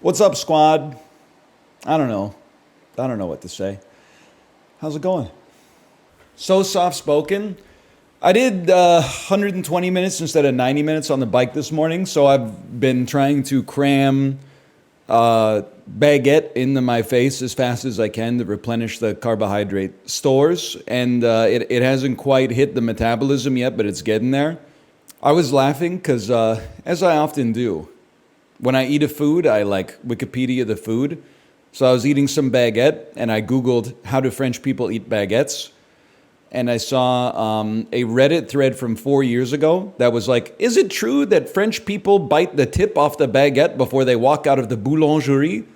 What's up, squad? I don't know. I don't know what to say. How's it going? So soft spoken. I did 120 minutes instead of 90 minutes on the bike this morning, so I've been trying to cram baguette into my face as fast as I can to replenish the carbohydrate stores, and it hasn't quite hit the metabolism yet, but it's getting there. I was laughing because, as I often do, when I eat a food, I like Wikipedia the food. So I was eating some baguette, and I Googled how do French people eat baguettes, and I saw a Reddit thread from 4 years ago that was like, is it true that French people bite the tip off the baguette before they walk out of the boulangerie?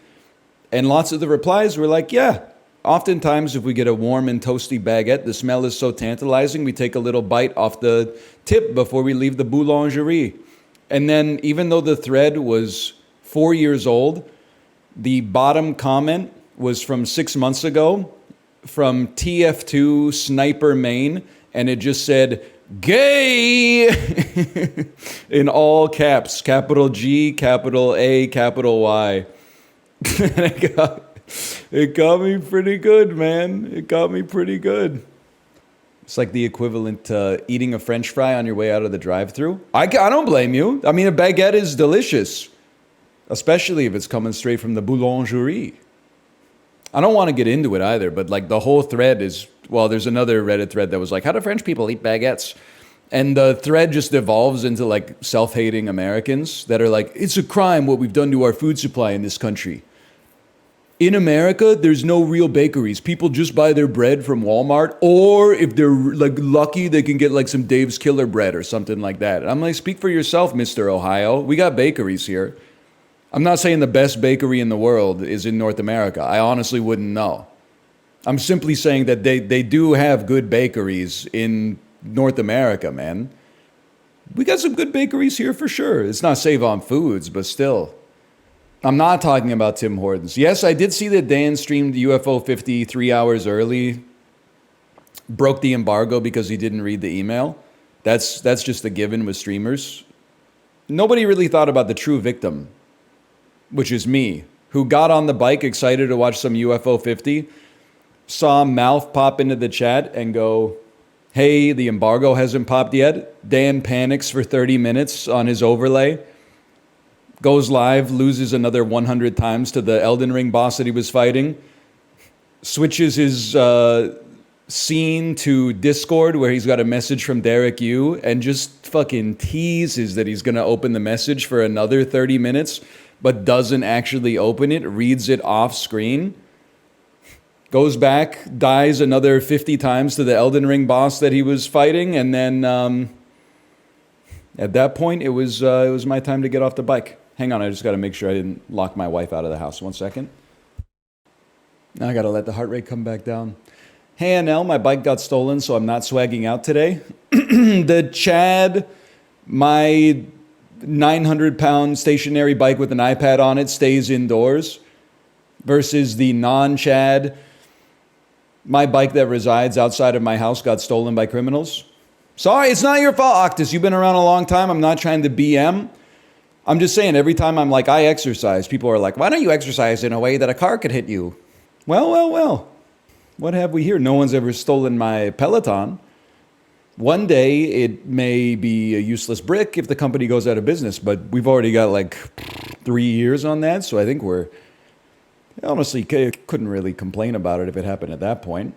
And lots of the replies were like, yeah. Oftentimes, if we get a warm and toasty baguette, the smell is so tantalizing, we take a little bite off the tip before we leave the boulangerie. And then, even though the thread was 4 years old, the bottom comment was from 6 months ago, from TF2 Sniper Maine, and it just said, gay! In all caps, capital G, capital A, capital Y. It got me pretty good, man. It got me pretty good. It's like the equivalent to eating a French fry on your way out of the drive-thru. I don't blame you. I mean, a baguette is delicious, especially if it's coming straight from the boulangerie. I don't want to get into it either, but like the whole thread is, well, there's another Reddit thread that was like, how do French people eat baguettes? And the thread just evolves into like self-hating Americans that are like, it's a crime what we've done to our food supply in this country. In America, there's no real bakeries. People just buy their bread from Walmart, or if they're like lucky, they can get like some Dave's Killer Bread or something like that. And I'm like, speak for yourself, Mr. Ohio. We got bakeries here. I'm not saying the best bakery in the world is in North America. I honestly wouldn't know. I'm simply saying that they do have good bakeries in North America, man. We got some good bakeries here for sure. It's not Save On Foods, but still. I'm not talking about Tim Hortons. Yes, I did see that Dan streamed UFO 50 3 hours early, broke the embargo because he didn't read the email. That's just a given with streamers. Nobody really thought about the true victim, which is me, who got on the bike excited to watch some UFO 50, saw Mouth pop into the chat and go, hey, the embargo hasn't popped yet. Dan panics for 30 minutes on his overlay. Goes live, loses another 100 times to the Elden Ring boss that he was fighting. Switches his scene to Discord where he's got a message from Derek Yu and just fucking teases that he's going to open the message for another 30 minutes, but doesn't actually open it, reads it off screen. Goes back, dies another 50 times to the Elden Ring boss that he was fighting, and then at that point, it was my time to get off the bike. Hang on, I just got to make sure I didn't lock my wife out of the house. 1 second. Now I got to let the heart rate come back down. Hey, Anel, my bike got stolen, so I'm not swagging out today. The Chad, my 900-pound stationary bike with an iPad on it, stays indoors, versus the non-Chad, my bike that resides outside of my house got stolen by criminals. Sorry, it's not your fault, Octus. You've been around a long time. I'm not trying to BM. I'm just saying, every time I'm like, I exercise, people are like, why don't you exercise in a way that a car could hit you? Well. What have we here? No one's ever stolen my Peloton. One day, it may be a useless brick if the company goes out of business, but we've already got like 3 years on that, so I think we're... Honestly, couldn't really complain about it if it happened at that point.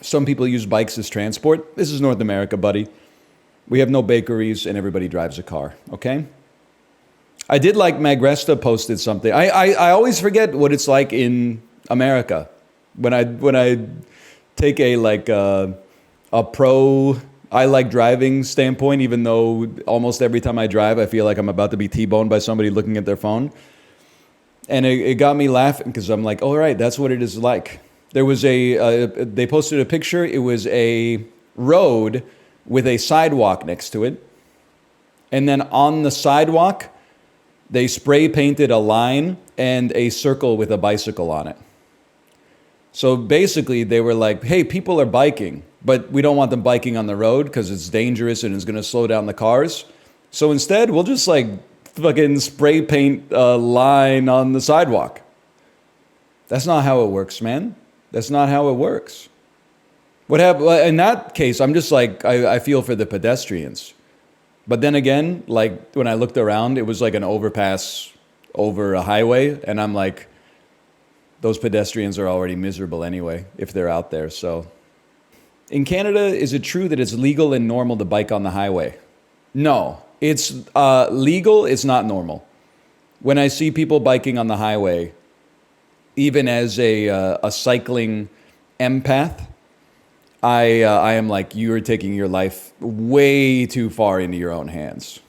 Some people use bikes as transport. This is North America, buddy. We have no bakeries and everybody drives a car, okay? I did like Magresta posted something. I always forget what it's like in America. When I take a pro I like driving standpoint, even though almost every time I drive I feel like I'm about to be T-boned by somebody looking at their phone. And it got me laughing because I'm like, all right, that's what it is like. There was they posted a picture. It was a road with a sidewalk next to it. And then on the sidewalk, they spray painted a line and a circle with a bicycle on it. So basically they were like, hey, people are biking, but we don't want them biking on the road because it's dangerous and it's going to slow down the cars. So instead, we'll just like fucking spray paint line on the sidewalk. That's not how it works, man. That's not how it works. What happened in that case? I'm just like, I feel for the pedestrians. But then again, like when I looked around, it was like an overpass over a highway. And I'm like, those pedestrians are already miserable anyway, if they're out there. So in Canada, is it true that it's legal and normal to bike on the highway? No, it's legal. It's not normal. When I see people biking on the highway, even as a cycling empath, I am like, you are taking your life way too far into your own hands.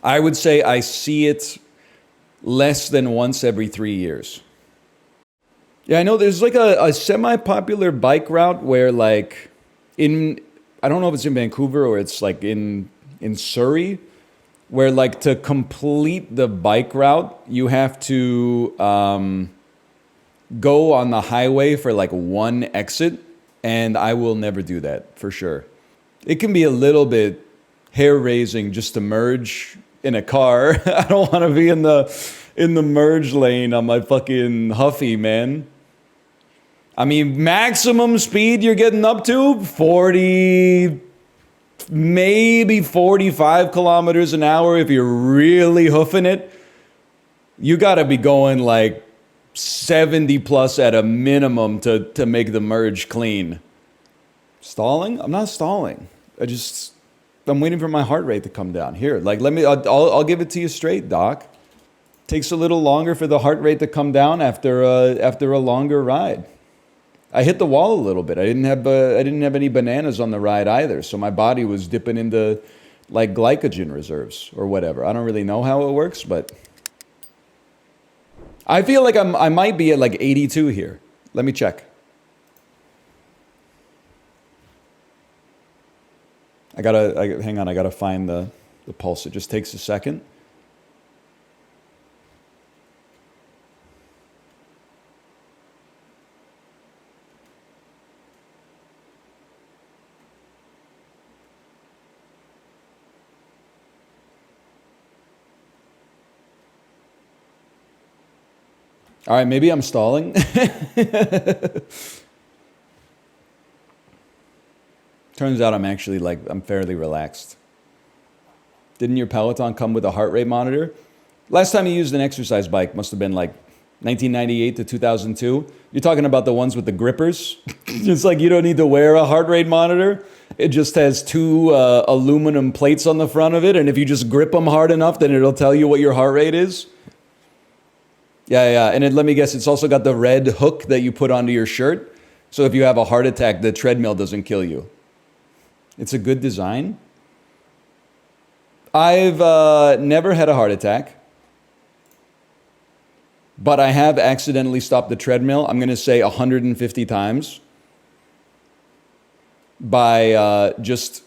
I would say I see it less than once every 3 years. Yeah, I know there's like a semi-popular bike route where like I don't know if it's in Vancouver or it's like in Surrey, where like to complete the bike route, you have to go on the highway for like one exit, and I will never do that for sure. It can be a little bit hair-raising just to merge in a car. I don't want to be in the merge lane on my fucking Huffy, man. I mean, maximum speed you're getting up to 40, maybe 45 kilometers an hour if you're really hoofing it. You got to be going like 70 plus at a minimum to make the merge clean. Stalling? I'm not stalling. I'm waiting for my heart rate to come down. Here, like I'll give it to you straight, Doc. Takes a little longer for the heart rate to come down after a longer ride. I hit the wall a little bit. I didn't have any bananas on the ride either, so my body was dipping into like glycogen reserves or whatever. I don't really know how it works, but I feel like I might be at like 82 here. Let me check. Hang on, I gotta find the pulse. It just takes a second. All right, maybe I'm stalling. Turns out I'm fairly relaxed. Didn't your Peloton come with a heart rate monitor? Last time you used an exercise bike must have been like 1998 to 2002. You're talking about the ones with the grippers? It's like you don't need to wear a heart rate monitor. It just has two aluminum plates on the front of it, and if you just grip them hard enough, then it'll tell you what your heart rate is. Yeah. And let me guess, it's also got the red hook that you put onto your shirt. So if you have a heart attack, the treadmill doesn't kill you. It's a good design. I've never had a heart attack, but I have accidentally stopped the treadmill, I'm going to say 150 times, by just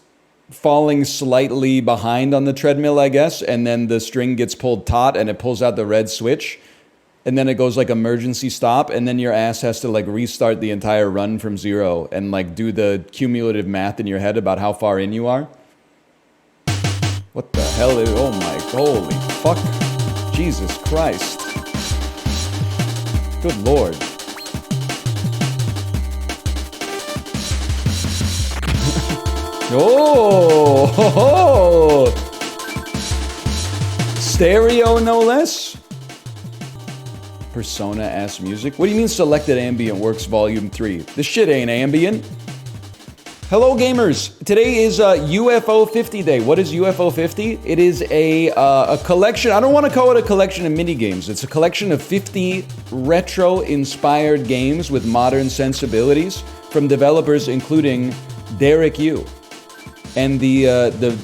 falling slightly behind on the treadmill, I guess, and then the string gets pulled taut and it pulls out the red switch. And then it goes like emergency stop, and then your ass has to like restart the entire run from zero and like do the cumulative math in your head about how far in you are. What the hell is, oh my, holy fuck. Jesus Christ. Good Lord. Oh, stereo no less. Persona-ass music? What do you mean selected ambient works volume 3? This shit ain't ambient. Hello gamers! Today is UFO 50 day. What is UFO 50? It is a collection, I don't want to call it a collection of mini games. It's a collection of 50 retro-inspired games with modern sensibilities from developers including Derek Yu. And the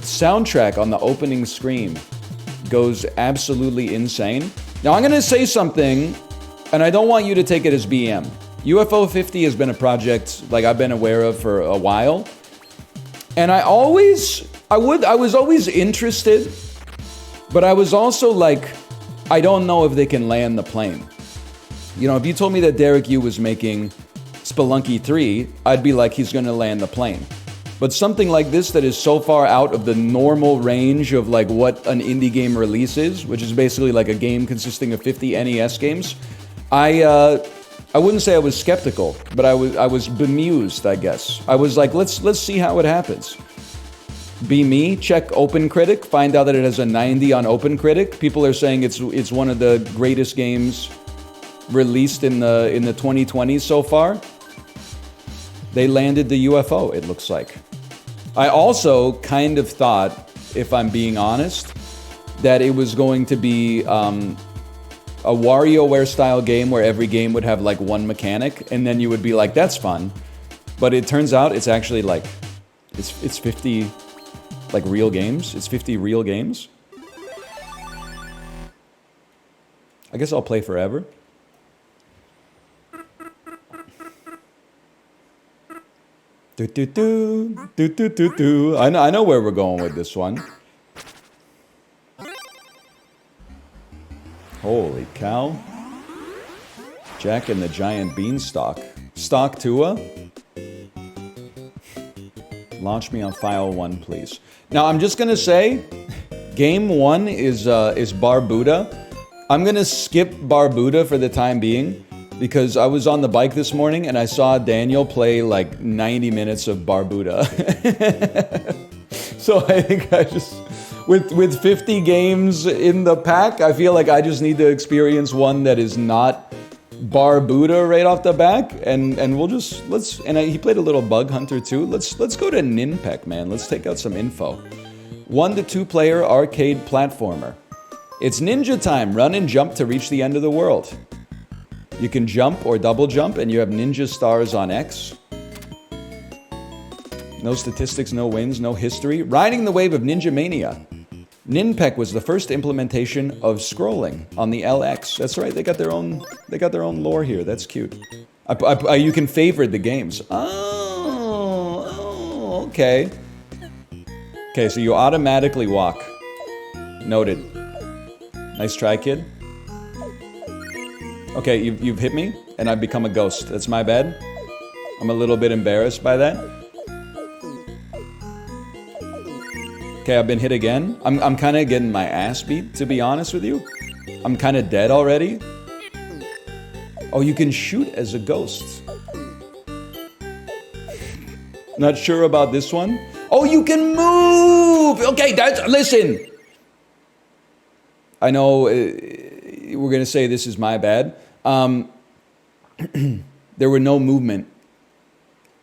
soundtrack on the opening screen goes absolutely insane. Now, I'm going to say something, and I don't want you to take it as BM. UFO 50 has been a project like I've been aware of for a while. And I was always interested, but I was also like, I don't know if they can land the plane. You know, if you told me that Derek Yu was making Spelunky 3, I'd be like, he's going to land the plane. But something like this that is so far out of the normal range of like what an indie game release is, which is basically like a game consisting of 50 NES games, I wouldn't say I was skeptical, but I was bemused, I guess. I was like, let's see how it happens. Be me, check OpenCritic, find out that it has a 90 on OpenCritic. People are saying it's one of the greatest games released in the 2020s so far. They landed the UFO, it looks like. I also kind of thought, if I'm being honest, that it was going to be a WarioWare style game where every game would have like one mechanic, and then you would be like, that's fun. But it turns out it's actually like, it's 50 like real games. It's 50 real games. I guess I'll play forever. I know where we're going with this one. Holy cow. Jack and the Giant Beanstalk. Stock Tua? Launch me on file 1, please. Now, I'm just gonna say, game 1 is Barbuda. I'm gonna skip Barbuda for the time being, because I was on the bike this morning and I saw Daniel play like 90 minutes of Barbuda. So I think I just, with 50 games in the pack, I feel like I just need to experience one that is not Barbuda right off the back, and we'll just, he played a little Bug Hunter too. Let's go to Ninpek, man. Let's take out some info. 1 to 2 player arcade platformer. It's ninja time. Run and jump to reach the end of the world. You can jump or double jump, and you have ninja stars on X. No statistics, no wins, no history. Riding the wave of Ninja Mania. Ninpek was the first implementation of scrolling on the LX. That's right, they got their own lore here. That's cute. You can favorite the games. Oh, okay. Okay, so you automatically walk. Noted. Nice try, kid. Okay, you've hit me, and I've become a ghost. That's my bad. I'm a little bit embarrassed by that. Okay, I've been hit again. I'm kind of getting my ass beat, to be honest with you. I'm kind of dead already. Oh, you can shoot as a ghost. Not sure about this one. Oh, you can move! Okay, listen. I know we're going to say this is my bad. There were no movement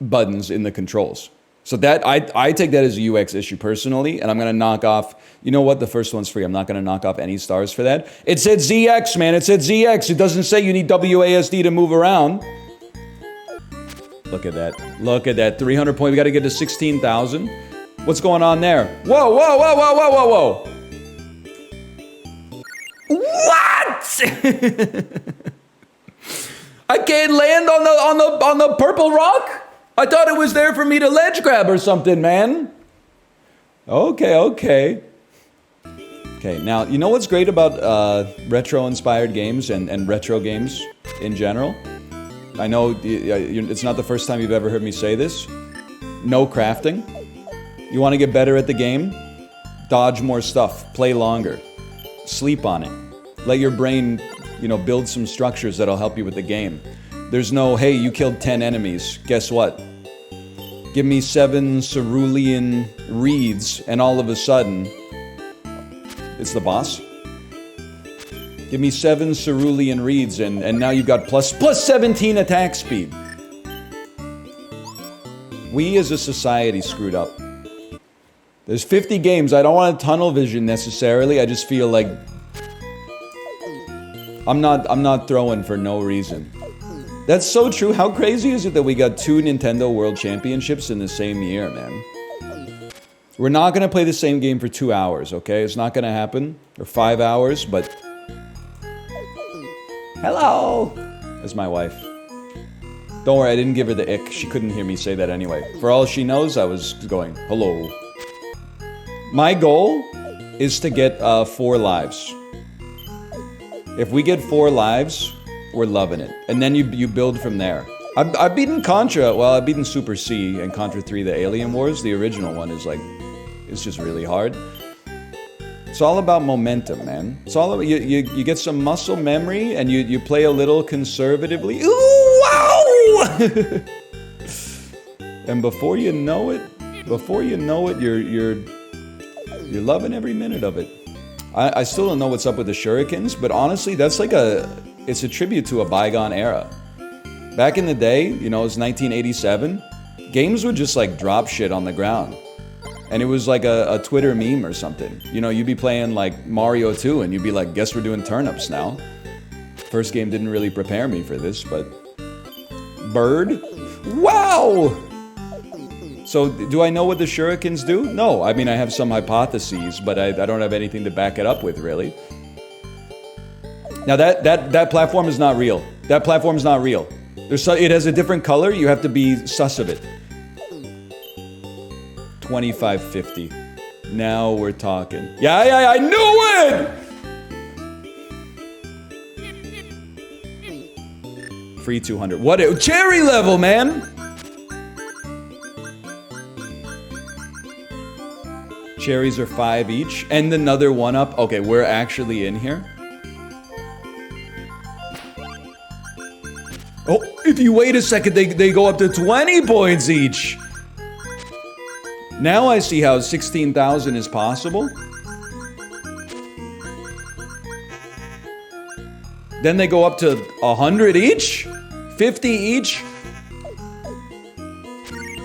buttons in the controls. So that I take that as a UX issue personally, and I'm going to knock off, you know what, the first one's free. I'm not going to knock off any stars for that. It said ZX, man. It said ZX. It doesn't say you need WASD to move around. Look at that. Look at that. 300 point. We got to get to 16,000. What's going on there? Whoa, whoa, whoa, whoa, whoa, whoa, whoa. What? I can't land on the purple rock? I thought it was there for me to ledge grab or something, man. Okay. Okay, now, you know what's great about retro-inspired games and retro games in general? I know it's not the first time you've ever heard me say this. No crafting. You want to get better at the game? Dodge more stuff. Play longer. Sleep on it. Let your brain, build some structures that'll help you with the game. There's no, hey, you killed 10 enemies. Guess what? Give me 7 cerulean reeds, and all of a sudden, it's the boss. Give me 7 cerulean reeds, and now you've got plus 17 attack speed. We as a society screwed up. There's 50 games. I don't want a tunnel vision necessarily. I just feel like I'm not throwing for no reason. That's so true. How crazy is it that we got 2 Nintendo World Championships in the same year, man? We're not going to play the same game for 2 hours, okay? It's not going to happen. Or 5 hours, but... Hello! That's my wife. Don't worry, I didn't give her the ick. She couldn't hear me say that anyway. For all she knows, I was going, hello. My goal is to get 4 lives. If we get 4 lives... we're loving it. And then you build from there. I've beaten Contra. Well, I've beaten Super C and Contra 3, the Alien Wars. The original one is like, it's just really hard. It's all about momentum, man. It's all about, you get some muscle memory and you play a little conservatively. Ooh, wow! And before you know it, you're loving every minute of it. I still don't know what's up with the shurikens, but honestly, that's like it's a tribute to a bygone era. Back in the day, you know, it was 1987, games would just like drop shit on the ground. And it was like a Twitter meme or something. You know, you'd be playing like Mario 2 and you'd be like, guess we're doing turnips now. First game didn't really prepare me for this, but... Bird? Wow! So, do I know what the shurikens do? No, I mean, I have some hypotheses, but I don't have anything to back it up with, really. Now, that platform is not real. That platform is not real. It has a different color, you have to be sus of it. 2550. Now we're talking. Yeah, I knew it! Free 200. What a cherry level, man! Cherries are 5 each, and another 1-up. Okay, we're actually in here. Oh, if you wait a second, they go up to 20 points each. Now I see how 16,000 is possible. Then they go up to 100 each? 50 each?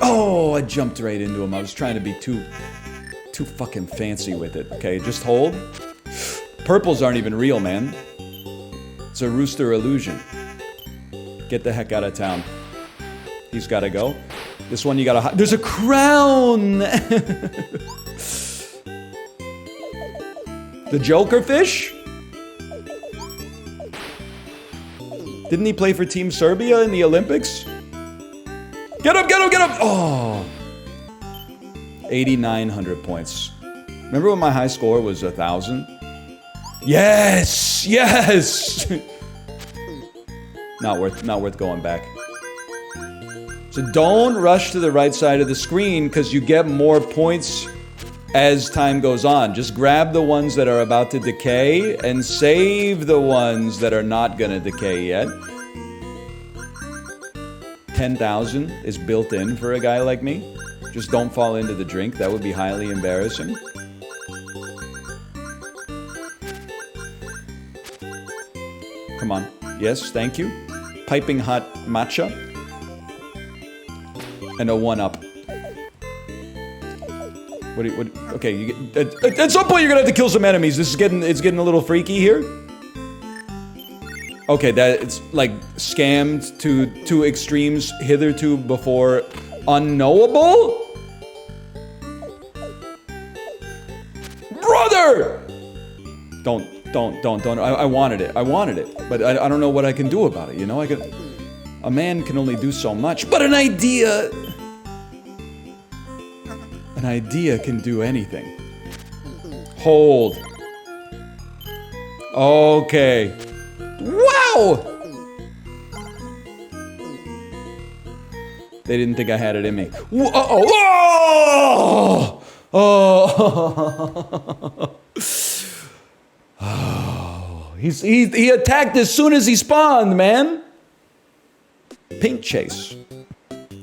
Oh, I jumped right into him. I was trying to be too fucking fancy with it. Okay, just hold. Purples aren't even real, man. It's a rooster illusion. Get the heck out of town. He's gotta go. This one you gotta... There's a crown! The Joker fish? Didn't he play for Team Serbia in the Olympics? Get him, get him, get him! Oh! 8,900 points. Remember when my high score was 1,000? Yes! Yes! Not worth going back. So don't rush to the right side of the screen because you get more points as time goes on. Just grab the ones that are about to decay and save the ones that are not gonna decay yet. 10,000 is built in for a guy like me. Just don't fall into the drink. That would be highly embarrassing. Come on. Yes, thank you. Piping hot matcha. And a 1-up. Okay, you get, at some point you're gonna have to kill some enemies. It's getting a little freaky here. Okay, that it's like scammed to extremes hitherto before unknowable. Brother! Don't. I wanted it, but I don't know what I can do about it. You know, a man can only do so much, but an idea can do anything. Hold. Okay. Wow! They didn't think I had it in me. Uh-oh. Oh! Oh! He attacked as soon as he spawned, man! Paint chase.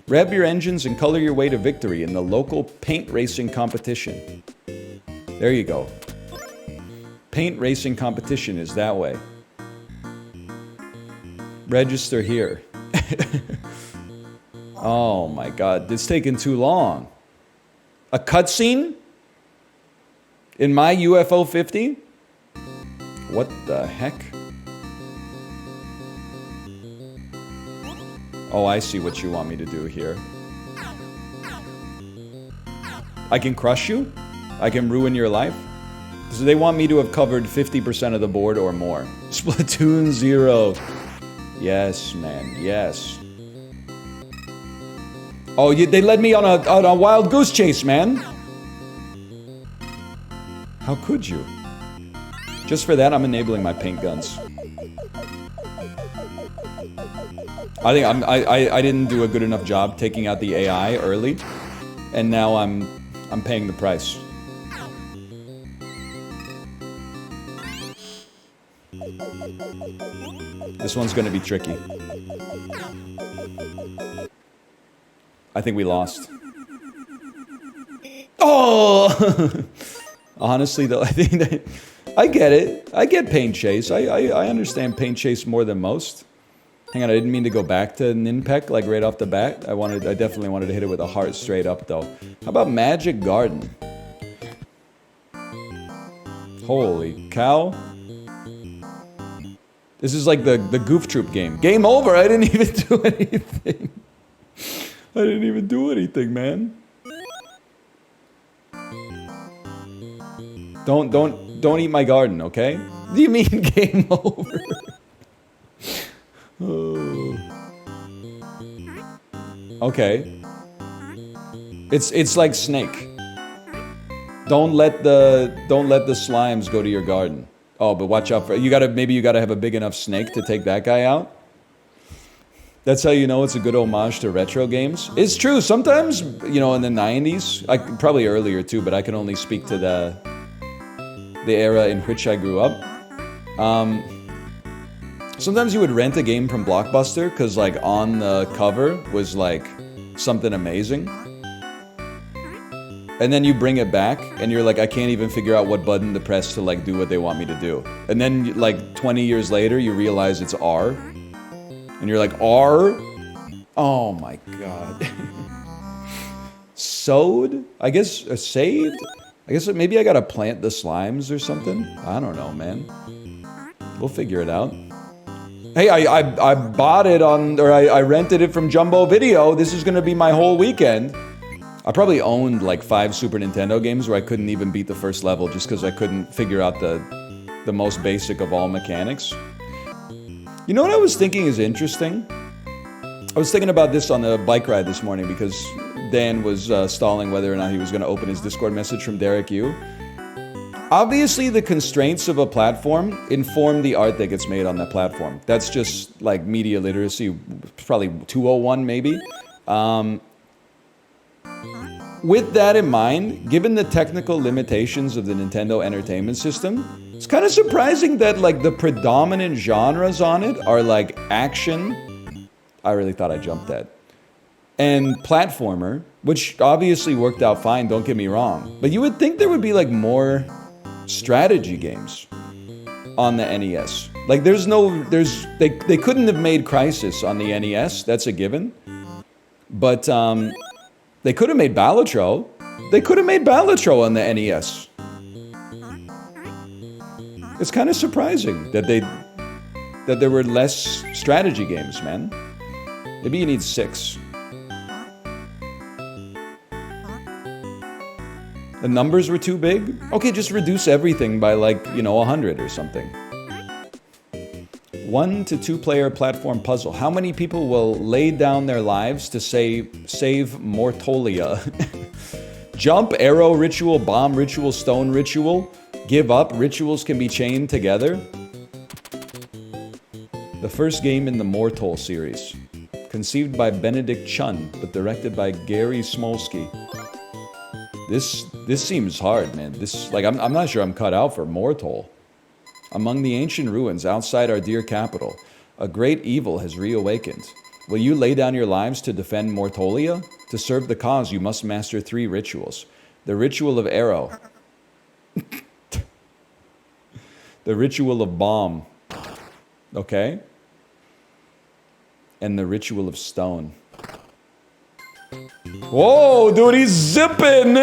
Rev your engines and color your way to victory in the local paint racing competition. There you go. Paint racing competition is that way. Register here. Oh my god, this is taking too long. A cutscene? In my UFO 50? What the heck? Oh, I see what you want me to do here. I can crush you? I can ruin your life? So they want me to have covered 50% of the board or more. Splatoon Zero. Yes, man, yes. Oh, they led me on a wild goose chase, man. How could you? Just for that, I'm enabling my paint guns. I think I didn't do a good enough job taking out the AI early, and now I'm paying the price. This one's gonna be tricky. I think we lost. Oh! Honestly, though, I think that I get it. I get Pain Chase. I understand Pain Chase more than most. Hang on, I didn't mean to go back to Ninpek like right off the bat. I definitely wanted to hit it with a heart straight up though. How about Magic Garden? Holy cow. This is like the Goof Troop game. Game over, I didn't even do anything. I didn't even do anything, man. Don't eat my garden, okay? What do you mean game over? Oh. Okay. It's like Snake. Don't let the slimes go to your garden. Oh, but watch out for maybe you gotta have a big enough snake to take that guy out. That's how you know it's a good homage to retro games. It's true. Sometimes, you know, in the 90s, probably earlier too, but I can only speak to the era in which I grew up. Sometimes you would rent a game from Blockbuster because like on the cover was like something amazing. And then you bring it back and you're like, I can't even figure out what button to press to like do what they want me to do. And then like 20 years later, you realize it's R. And you're like, R? Oh my God. Sowed? I guess, saved? I guess maybe I gotta plant the slimes or something? I don't know, man. We'll figure it out. Hey, I bought it I rented it from Jumbo Video. This is gonna be my whole weekend. I probably owned like 5 Super Nintendo games where I couldn't even beat the first level just because I couldn't figure out the most basic of all mechanics. You know what I was thinking is interesting? I was thinking about this on the bike ride this morning because Dan was stalling whether or not he was going to open his Discord message from Derek Yu. Obviously, the constraints of a platform inform the art that gets made on that platform. That's just like media literacy, probably 201 maybe. With that in mind, given the technical limitations of the Nintendo Entertainment System, it's kind of surprising that like the predominant genres on it are like action. I really thought I jumped that. And platformer, which obviously worked out fine, don't get me wrong. But you would think there would be like more strategy games on the NES. Like they couldn't have made Crysis on the NES, that's a given. But they could have made Balatro. They could have made Balatro on the NES. It's kind of surprising that there were less strategy games, man. Maybe you need 6. The numbers were too big? Okay, just reduce everything by like, 100 or something. 1 to 2 player platform puzzle. How many people will lay down their lives to save Mortolia? Jump, arrow ritual, bomb ritual, stone ritual. Give up, rituals can be chained together. The first game in the Mortol series. Conceived by Benedict Chun, but directed by Gary Smolsky. This seems hard, man. I'm not sure I'm cut out for Mortol. Among the ancient ruins outside our dear capital, a great evil has reawakened. Will you lay down your lives to defend Mortolia? To serve the cause, you must master 3 rituals. The ritual of arrow. The ritual of bomb. Okay? And the ritual of stone. Whoa, dude, he's zipping!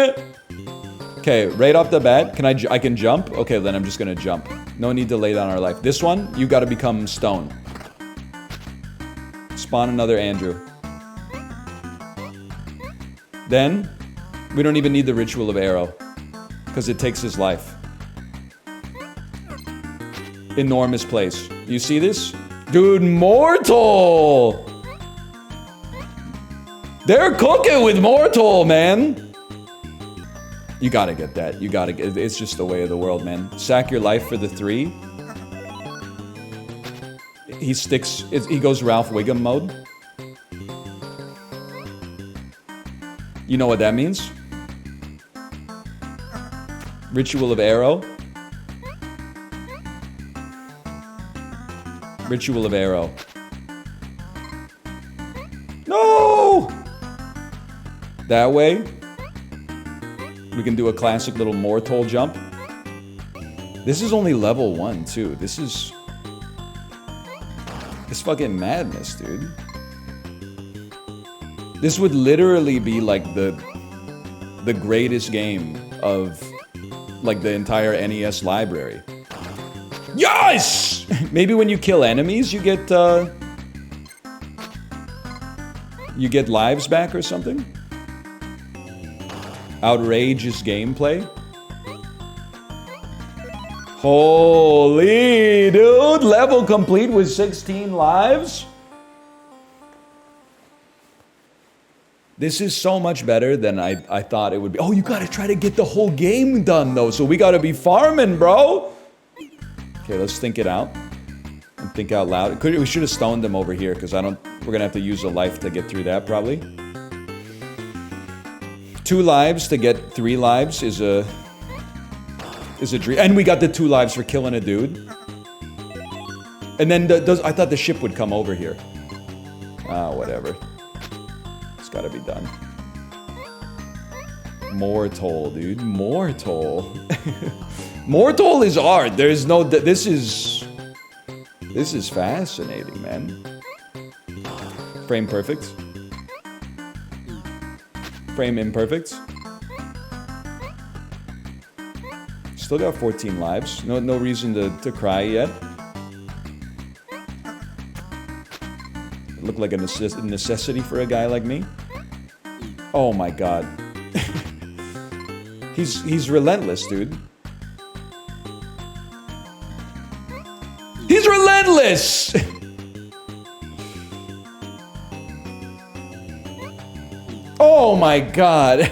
Okay, right off the bat, I can jump? Okay, then I'm just gonna jump. No need to lay down our life. This one, you gotta become stone. Spawn another Andrew. Then, we don't even need the ritual of arrow, because it takes his life. Enormous place. You see this? Dude, Mortol! They're cooking with Mortol, man! You gotta get that. It's just the way of the world, man. Sack your life for the 3. He goes Ralph Wiggum mode. You know what that means? Ritual of arrow. Ritual of arrow. No! That way. We can do a classic little Mortol jump. This is only level 1, too. This is... It's fucking madness, dude. This would literally be like the greatest game of like the entire NES library. Yes! Maybe when you kill enemies, you get lives back or something. Outrageous gameplay. Holy dude, level complete with 16 lives. This is so much better than I thought it would be. Oh, you gotta try to get the whole game done though, so we gotta be farming, bro. Okay, let's think it out. And think out loud. We should have stoned them over here, because we're gonna have to use a life to get through that, probably. 2 lives to get 3 lives is a dream. And we got the 2 lives for killing a dude. And then I thought the ship would come over here. Ah, whatever. It's gotta be done. Mortol, dude. Mortol. Mortol is art. There's no... This is fascinating, man. Frame perfect. Frame imperfect. Still got 14 lives. No reason to cry yet. Look like a necessity for a guy like me. Oh my god. He's relentless, dude. He's relentless! Oh my god.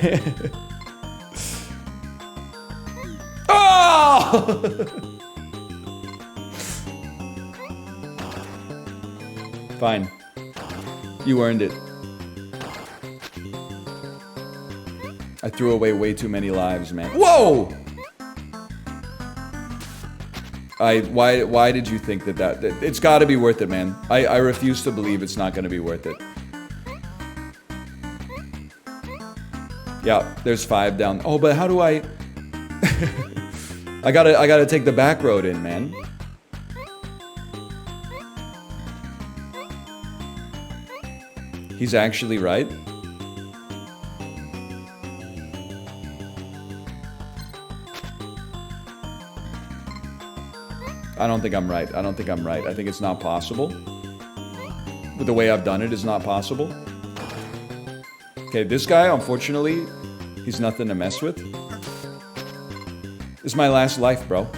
Oh! Fine. You earned it. I threw away way too many lives, man. Whoa! Why did you think that it's gotta be worth it, man. I refuse to believe it's not gonna be worth it. Yeah, there's 5 down. Oh, but how do I... I gotta take the back road in, man. He's actually right. I don't think I'm right. I don't think I'm right. I think it's not possible. With the way I've done it, it's not possible. Okay, this guy, unfortunately, he's nothing to mess with. This is my last life, bro.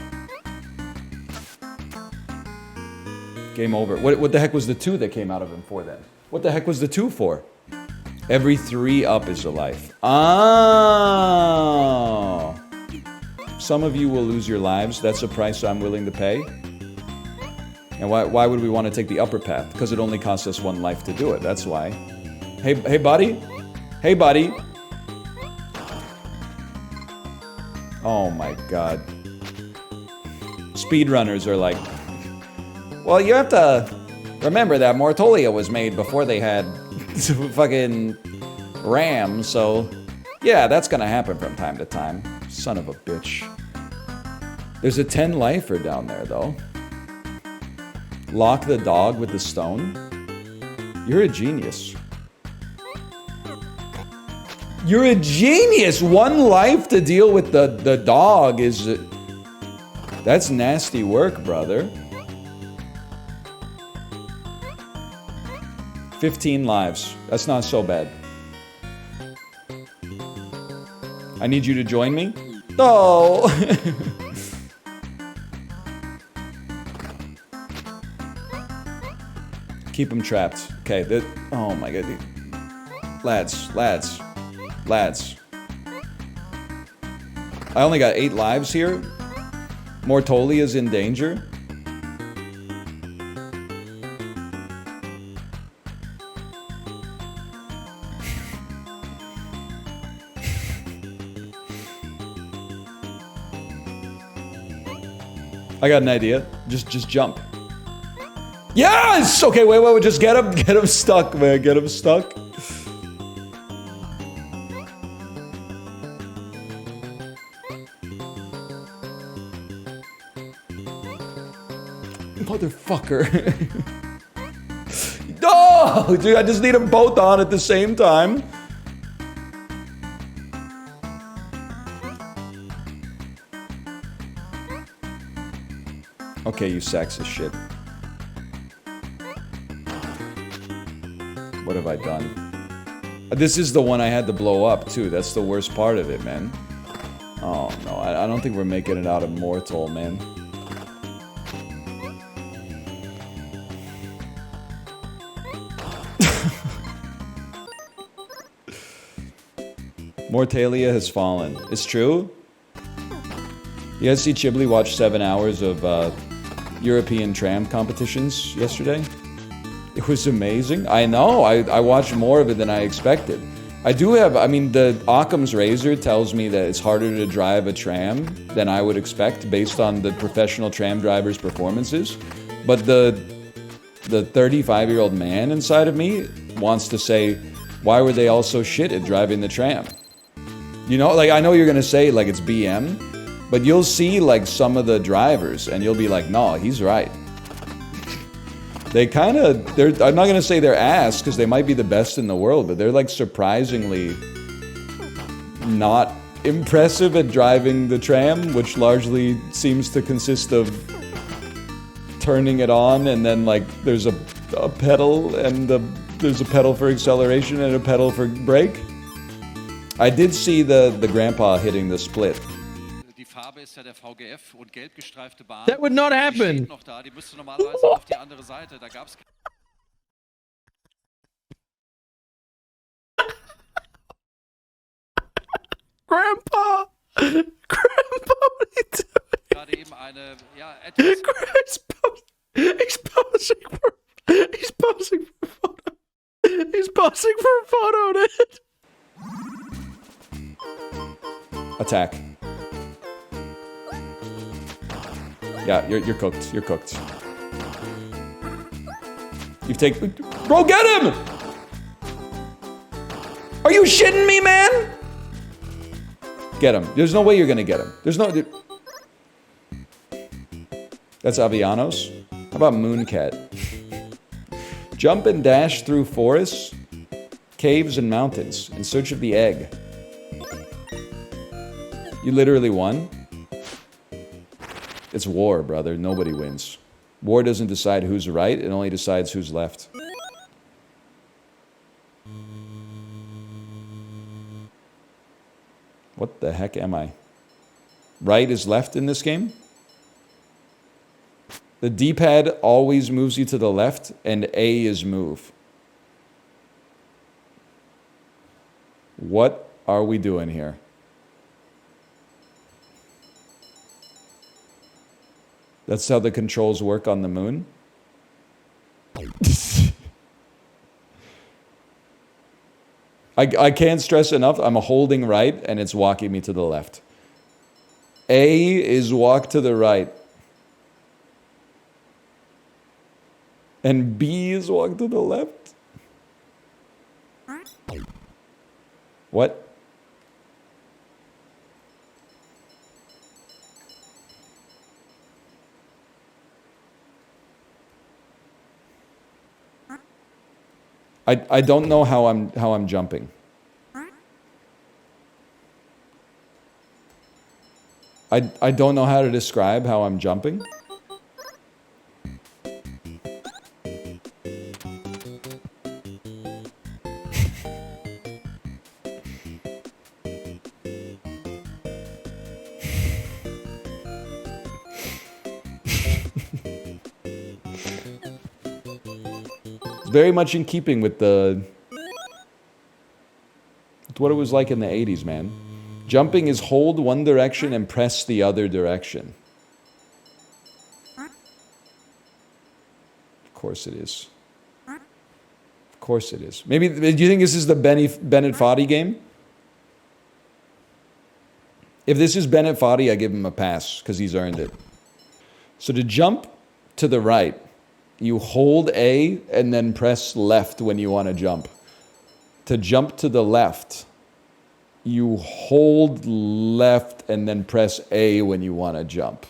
Game over. What the heck was the 2 that came out of him for then? What the heck was the 2 for? Every 3 up is a life. Oh. Some of you will lose your lives. That's a price I'm willing to pay. And why would we want to take the upper path? Because it only costs us 1 life to do it. That's why. Hey, buddy. Hey, buddy. Oh my god. Speedrunners are like, well, you have to remember that Mortolia was made before they had fucking RAM, so yeah, that's gonna happen from time to time. Son of a bitch. There's a 10 lifer down there, though. Lock the dog with the stone. You're a genius. You're a genius! 1 life to deal with the dog is... That's nasty work, brother. 15 lives. That's not so bad. I need you to join me? No! Keep him trapped. Okay, oh my god. Lads. I only got 8 lives here. Mortolia's in danger. I got an idea. Just jump. Yes! Okay, wait. Just get him stuck, man. Get him stuck. Motherfucker. No! Dude, I just need them both on at the same time. Okay, you sexist shit. What have I done? This is the one I had to blow up, too. That's the worst part of it, man. Oh, no. I don't think we're making it out of Mortol, man. Mortalia has fallen. It's true? You guys see Chibli watch 7 hours of European tram competitions yesterday? It was amazing. I know. I watched more of it than I expected. I mean, the Occam's razor tells me that it's harder to drive a tram than I would expect based on the professional tram drivers' performances. But the 35-year-old man inside of me wants to say, why were they all so shit at driving the tram? You know, like, I know you're gonna say, like, it's BM, but you'll see, like, some of the drivers, and you'll be like, no, he's right. They kind of, I'm not gonna say they're ass, because they might be the best in the world, but they're, like, surprisingly not impressive at driving the tram, which largely seems to consist of turning it on, and then, like, there's a pedal, and there's a pedal for acceleration and a pedal for brake. I did see the grandpa hitting the split. That would not happen. Grandpa! Grandpa, what are you doing? He's posing for a photo. He's posing for a photo, dude. Attack. Yeah, you're cooked. You're cooked. You've taken... Bro, get him! Are you shitting me, man? Get him. There's no way you're gonna get him. There's no... That's Avianos. How about Mooncat? Jump and dash through forests, caves, and mountains in search of the egg. You literally won? It's war, brother. Nobody wins. War doesn't decide who's right, it only decides who's left. What the heck am I? Right is left in this game? The D-pad always moves you to the left, and A is move. What are we doing here? That's how the controls work on the moon? I can't stress enough, I'm holding right, and it's walking me to the left. A is walk to the right. And B is walk to the left? What? I don't know how I'm jumping. I don't know how to describe how I'm jumping. Very much in keeping with what it was like in the 80s, man. Jumping is hold one direction and press the other direction. Of course it is. Of course it is. Maybe, do you think this is the Bennett Foddy game? If this is Bennett Foddy, I give him a pass, because he's earned it. So to jump to the right, you hold A and then press left when you want to jump. To jump to the left, you hold left and then press A when you want to jump.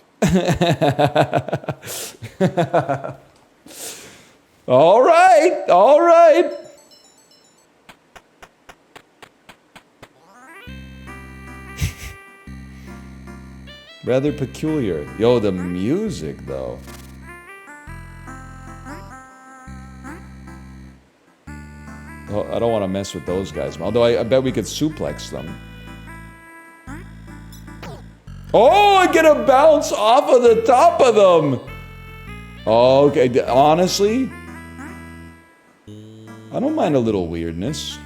All right, all right. Rather peculiar. Yo, the music though. Well, I don't want to mess with those guys. Although I bet we could suplex them. Oh, I get a bounce off of the top of them. Oh, okay, honestly, I don't mind a little weirdness.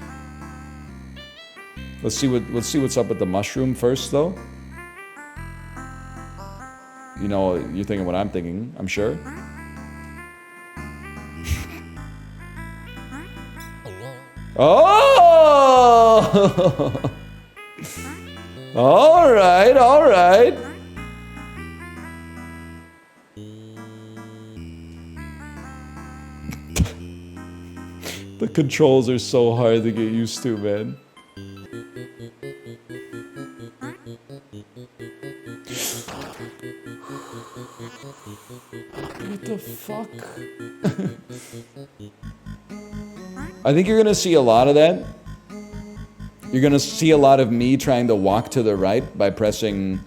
Let's see what's up with the mushroom first, though. You know, you're thinking what I'm thinking, I'm sure. Oh! All right, all right. The controls are so hard to get used to, man. What the fuck? I think you're gonna see a lot of that. You're gonna see a lot of me trying to walk to the right by pressing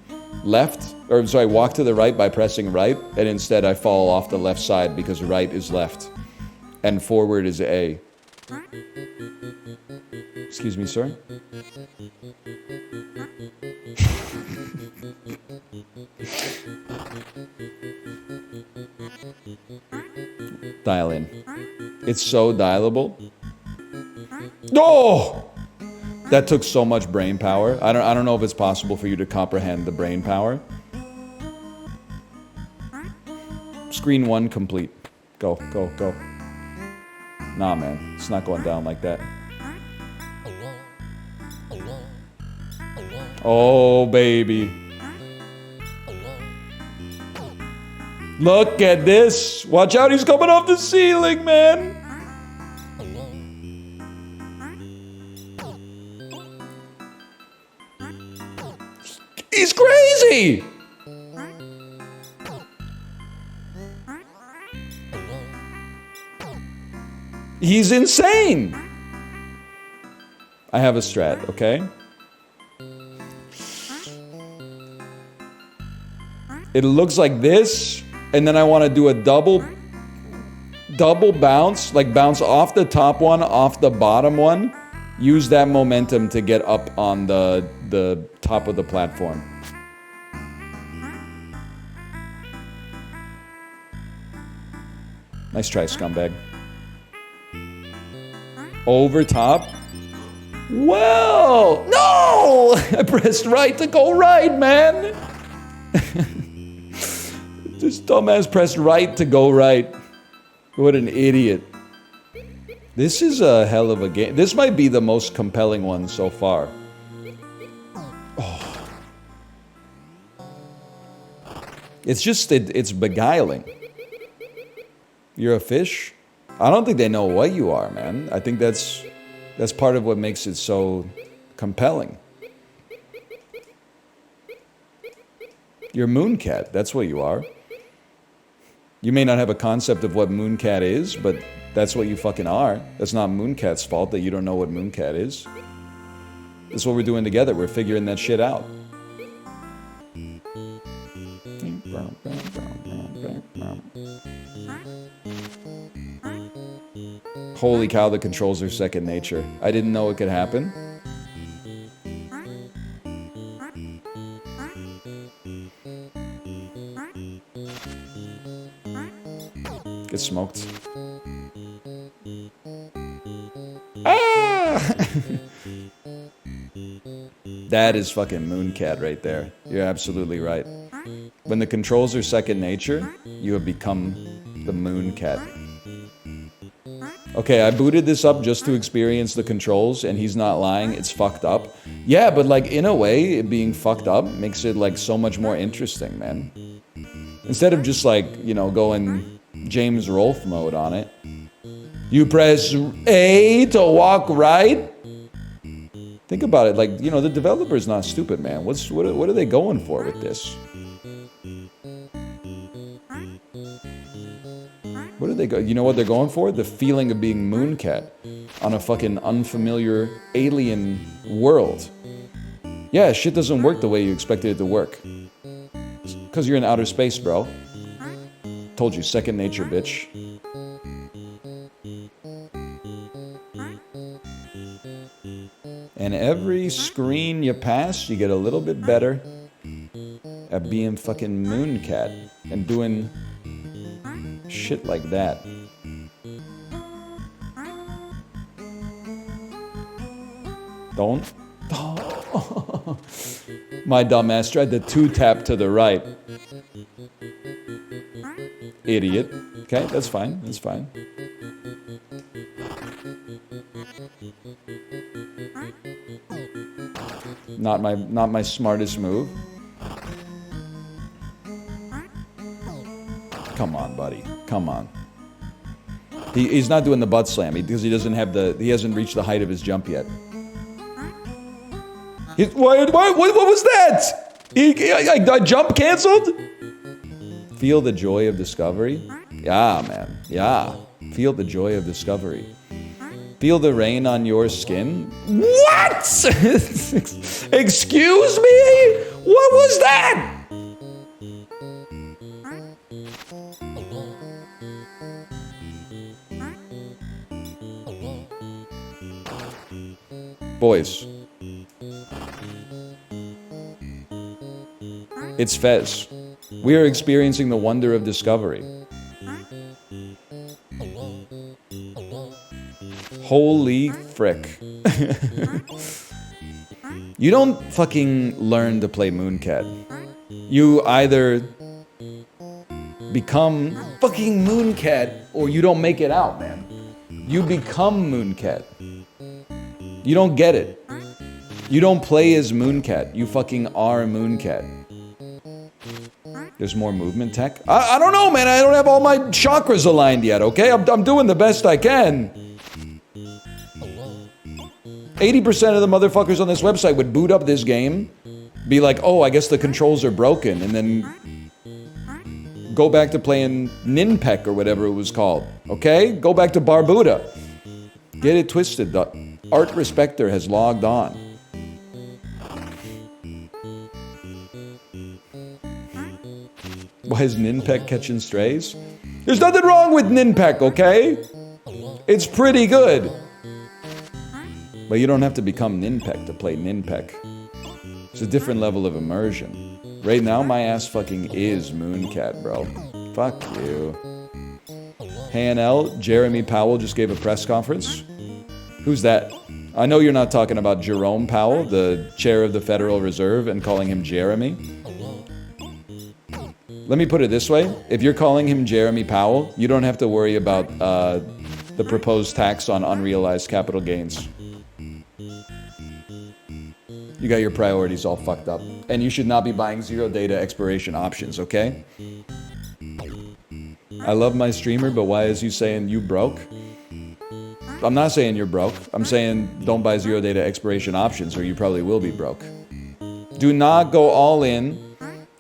left. Or sorry, walk to the right by pressing right. And instead I fall off the left side because right is left. And forward is A. Excuse me, sir? Dial in. It's so dialable. No! That took so much brain power. I don't know if it's possible for you to comprehend the brain power. Screen 1 complete. Go, go, go. Nah, man. It's not going down like that. Oh, baby. Look at this. Watch out, he's coming off the ceiling, man. He's crazy. He's insane. I have a strat, okay? It looks like this, and then I want to do a double bounce, like bounce off the top one, off the bottom one. Use that momentum to get up on the top of the platform. Nice try, scumbag. Over top. Well, no! I pressed right to go right, man. This dumbass pressed right to go right. What an idiot. This is a hell of a game. This might be the most compelling one so far. Oh. It's just, it's beguiling. You're a fish? I don't think they know what you are, man. I think that's part of what makes it so compelling. You're Mooncat, that's what you are. You may not have a concept of what Mooncat is, but that's what you fucking are. That's not Mooncat's fault that you don't know what Mooncat is. That's what we're doing together. We're figuring that shit out. Holy cow, the controls are second nature. I didn't know it could happen. Get smoked. Ah! That is fucking Mooncat right there. You're absolutely right. When the controls are second nature, you have become the Mooncat. Okay, I booted this up just to experience the controls, and he's not lying, it's fucked up. Yeah, but like, in a way, it being fucked up makes it like so much more interesting, man. Instead of just like, you know, going James Rolfe mode on it. You press A to walk right. Think about it, like, you know, the developer's not stupid, man. What are they going for with this? What are they you know what they're going for? The feeling of being Mooncat on a fucking unfamiliar alien world. Yeah, shit doesn't work the way you expected it to work. Because you're in outer space, bro. Told you, second nature, bitch. And every screen you pass, you get a little bit better at being fucking Mooncat and doing shit like that. Don't. Oh. My dumbass tried to two-tap to the right. Idiot. Okay, that's fine. That's fine. Not my smartest move. Come on, buddy. Come on. He's not doing the butt slam because he hasn't reached the height of his jump yet. What was that? I jump canceled? Feel the joy of discovery? Yeah, man. Yeah. Feel the joy of discovery. Feel the rain on your skin? What? Excuse me? What was that? Boys. It's Fez. We are experiencing the wonder of discovery. Holy frick. You don't fucking learn to play Mooncat. You either become fucking Mooncat or you don't make it out, man. You become Mooncat. You don't get it. You don't play as Mooncat. You fucking are Mooncat. There's more movement tech? I don't know, man. I don't have all my chakras aligned yet, okay? I'm doing the best I can. 80% of the motherfuckers on this website would boot up this game, be like, oh, I guess the controls are broken, and then go back to playing Ninpek or whatever it was called, okay? Go back to Barbuda. Get it twisted. The Art Respecter has logged on. Why is Ninpek catching strays? There's nothing wrong with Ninpek, okay? It's pretty good. But you don't have to become Ninpek to play Ninpek. It's a different level of immersion. Right now, my ass fucking is Mooncat, bro. Fuck you. Hey, NL, Jeremy Powell just gave a press conference. Who's that? I know you're not talking about Jerome Powell, the chair of the Federal Reserve, and calling him Jeremy. Let me put it this way. If you're calling him Jeremy Powell, you don't have to worry about the proposed tax on unrealized capital gains. You got your priorities all fucked up. And you should not be buying zero data expiration options, okay? I love my streamer, but why is you saying you broke? I'm not saying you're broke. I'm saying don't buy zero data expiration options or you probably will be broke. Do not go all in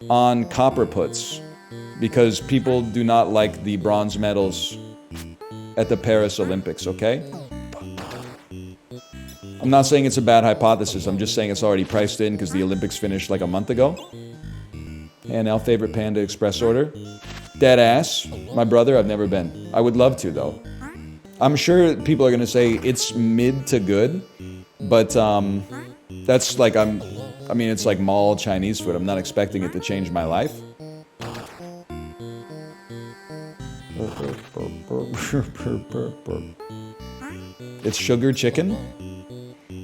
on copper puts because people do not like the bronze medals at the Paris Olympics, okay? I'm not saying it's a bad hypothesis. I'm just saying it's already priced in because the Olympics finished like a month ago. And our favorite Panda Express order. Dead ass. My brother, I've never been. I would love to, though. I'm sure people are going to say it's mid to good. But that's like, I mean, it's like mall Chinese food. I'm not expecting it to change my life. It's sugar chicken.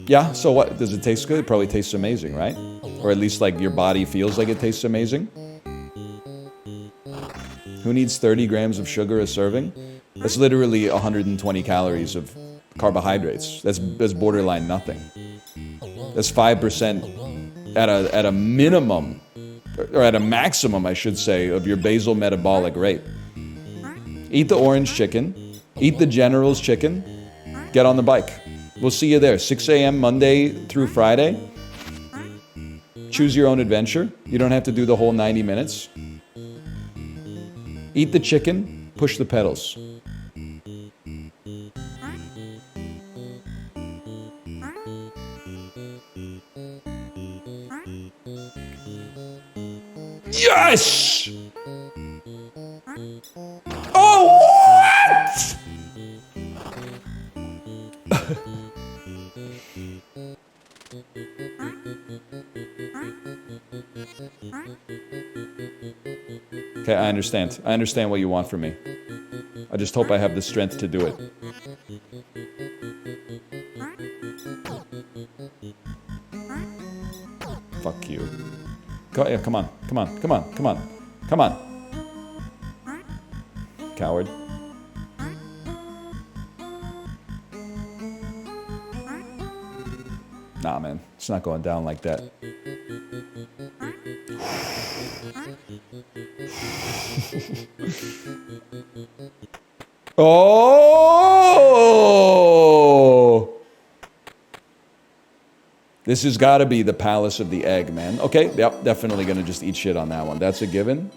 Yeah, so what? Does it taste good? It probably tastes amazing, right? Or at least like your body feels like it tastes amazing. Who needs 30 grams of sugar a serving? That's literally 120 calories of carbohydrates. That's borderline nothing. That's 5% at a minimum or at a maximum, I should say, of your basal metabolic rate. Eat the orange chicken. Eat the General's chicken. Get on the bike. We'll see you there. 6 a.m. Monday through Friday. Choose your own adventure. You don't have to do the whole 90 minutes. Eat the chicken. Push the pedals. Yes! Oh, what? Okay, I understand. I understand what you want from me. I just hope I have the strength to do it. Fuck you. Go, yeah, come on. Come on. Come on. Come on. Come on. Coward. Nah, man. It's not going down like that. Oh! This has got to be the palace of the egg, man. Okay, yep, definitely gonna just eat shit on that one. That's a given.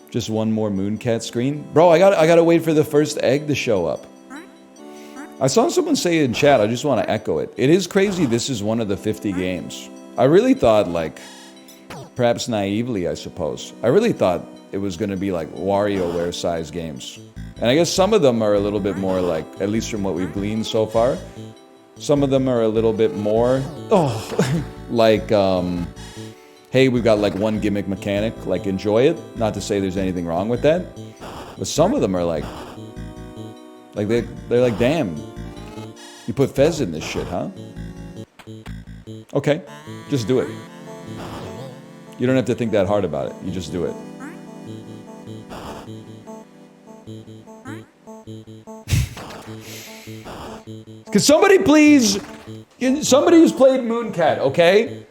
Just one more Mooncat screen. Bro, I gotta wait for the first egg to show up. I saw someone say in chat, I just want to echo it. It is crazy this is one of the 50 games. I really thought, like, perhaps naively, I suppose, I really thought it was going to be like WarioWare size games. And I guess some of them are a little bit more like, at least from what we've gleaned so far, some of them are a little bit more, like, hey, we've got like one gimmick mechanic, like enjoy it. Not to say there's anything wrong with that. But some of them are like they're like, damn, you put Fez in this shit, huh? Okay, just do it. You don't have to think that hard about it. You just do it. Can somebody please, somebody who's played Mooncat, okay?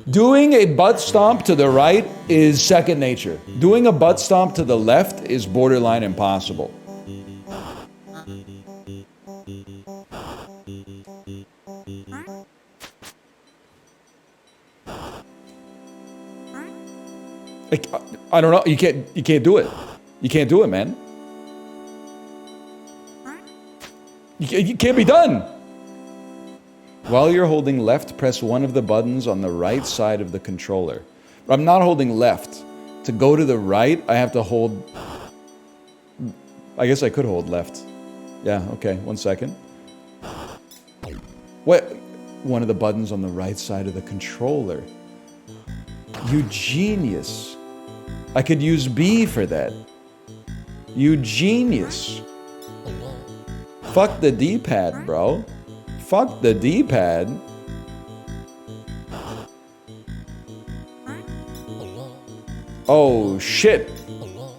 Doing a butt stomp to the right is second nature. Doing a butt stomp to the left is borderline impossible. I don't know. You can't do it. You can't do it, man. You can't be done. While you're holding left, press one of the buttons on the right side of the controller. I'm not holding left. To go to the right, I have to hold... I guess I could hold left. Yeah, okay, 1 second. What? One of the buttons on the right side of the controller. You genius. I could use B for that. You genius. Fuck the D-pad, bro. Fuck the D-pad. Oh, shit.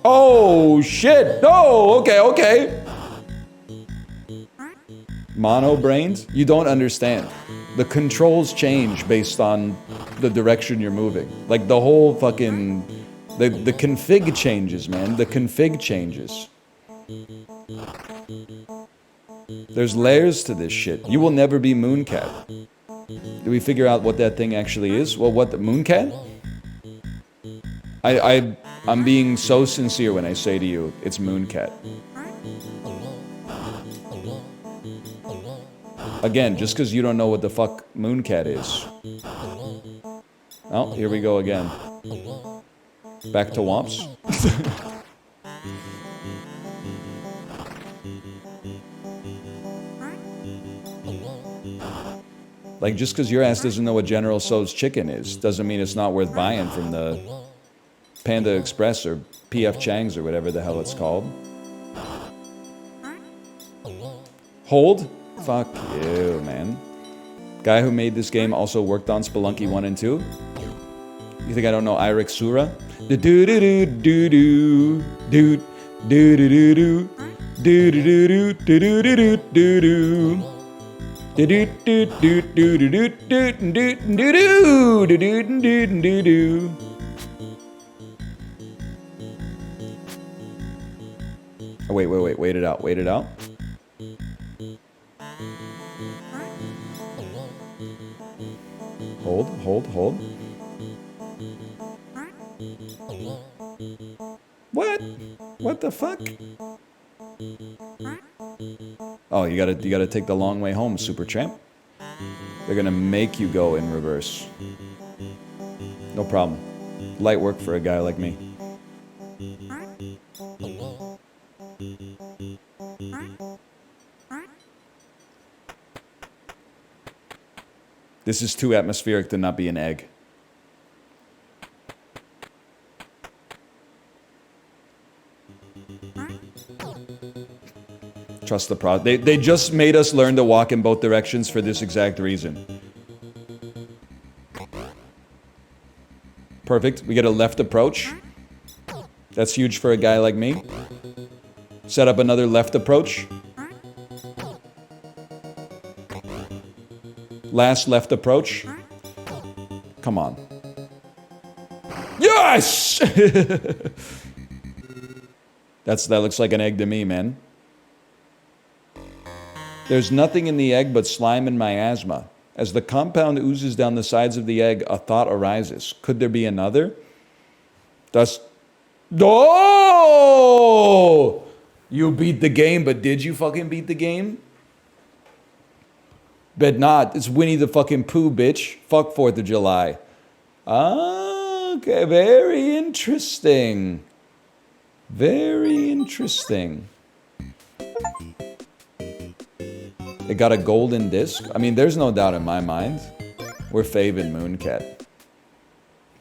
Oh, shit. No, okay. Mono brains? You don't understand. The controls change based on the direction you're moving. Like the whole fucking... The config changes, man. The config changes. There's layers to this shit. You will never be Mooncat. Do we figure out what that thing actually is? Well, what, the Mooncat? I'm being so sincere when I say to you, it's Mooncat. Again, just because you don't know what the fuck Mooncat is. Oh, here we go again. Back to Womps. Like, just because your ass doesn't know what General Tso's chicken is, doesn't mean it's not worth buying from the Panda Express or PF Chang's or whatever the hell it's called. Hold? Fuck you, man. Guy who made this game also worked on Spelunky 1 and 2. You think I don't know Eirik Sura? Do do do do do do do do do do do do do do do do do do. Do do do do do do do do do do do do do do. Oh, wait it out, wait it out. Hold. What? What the fuck? Oh, you gotta take the long way home, Super Champ. They're gonna make you go in reverse. No problem. Light work for a guy like me. This is too atmospheric to not be an egg. Trust the process. They just made us learn to walk in both directions for this exact reason. Perfect. We get a left approach. That's huge for a guy like me. Set up another left approach. Last left approach. Come on. Yes! That looks like an egg to me, man. There's nothing in the egg but slime and miasma. As the compound oozes down the sides of the egg, a thought arises. Could there be another? Oh! You beat the game, but did you fucking beat the game? Bet not. It's Winnie the fucking Pooh, bitch. Fuck 4th of July. Okay, very interesting. Very interesting. It got a golden disc. I mean, there's no doubt in my mind. We're faving Mooncat.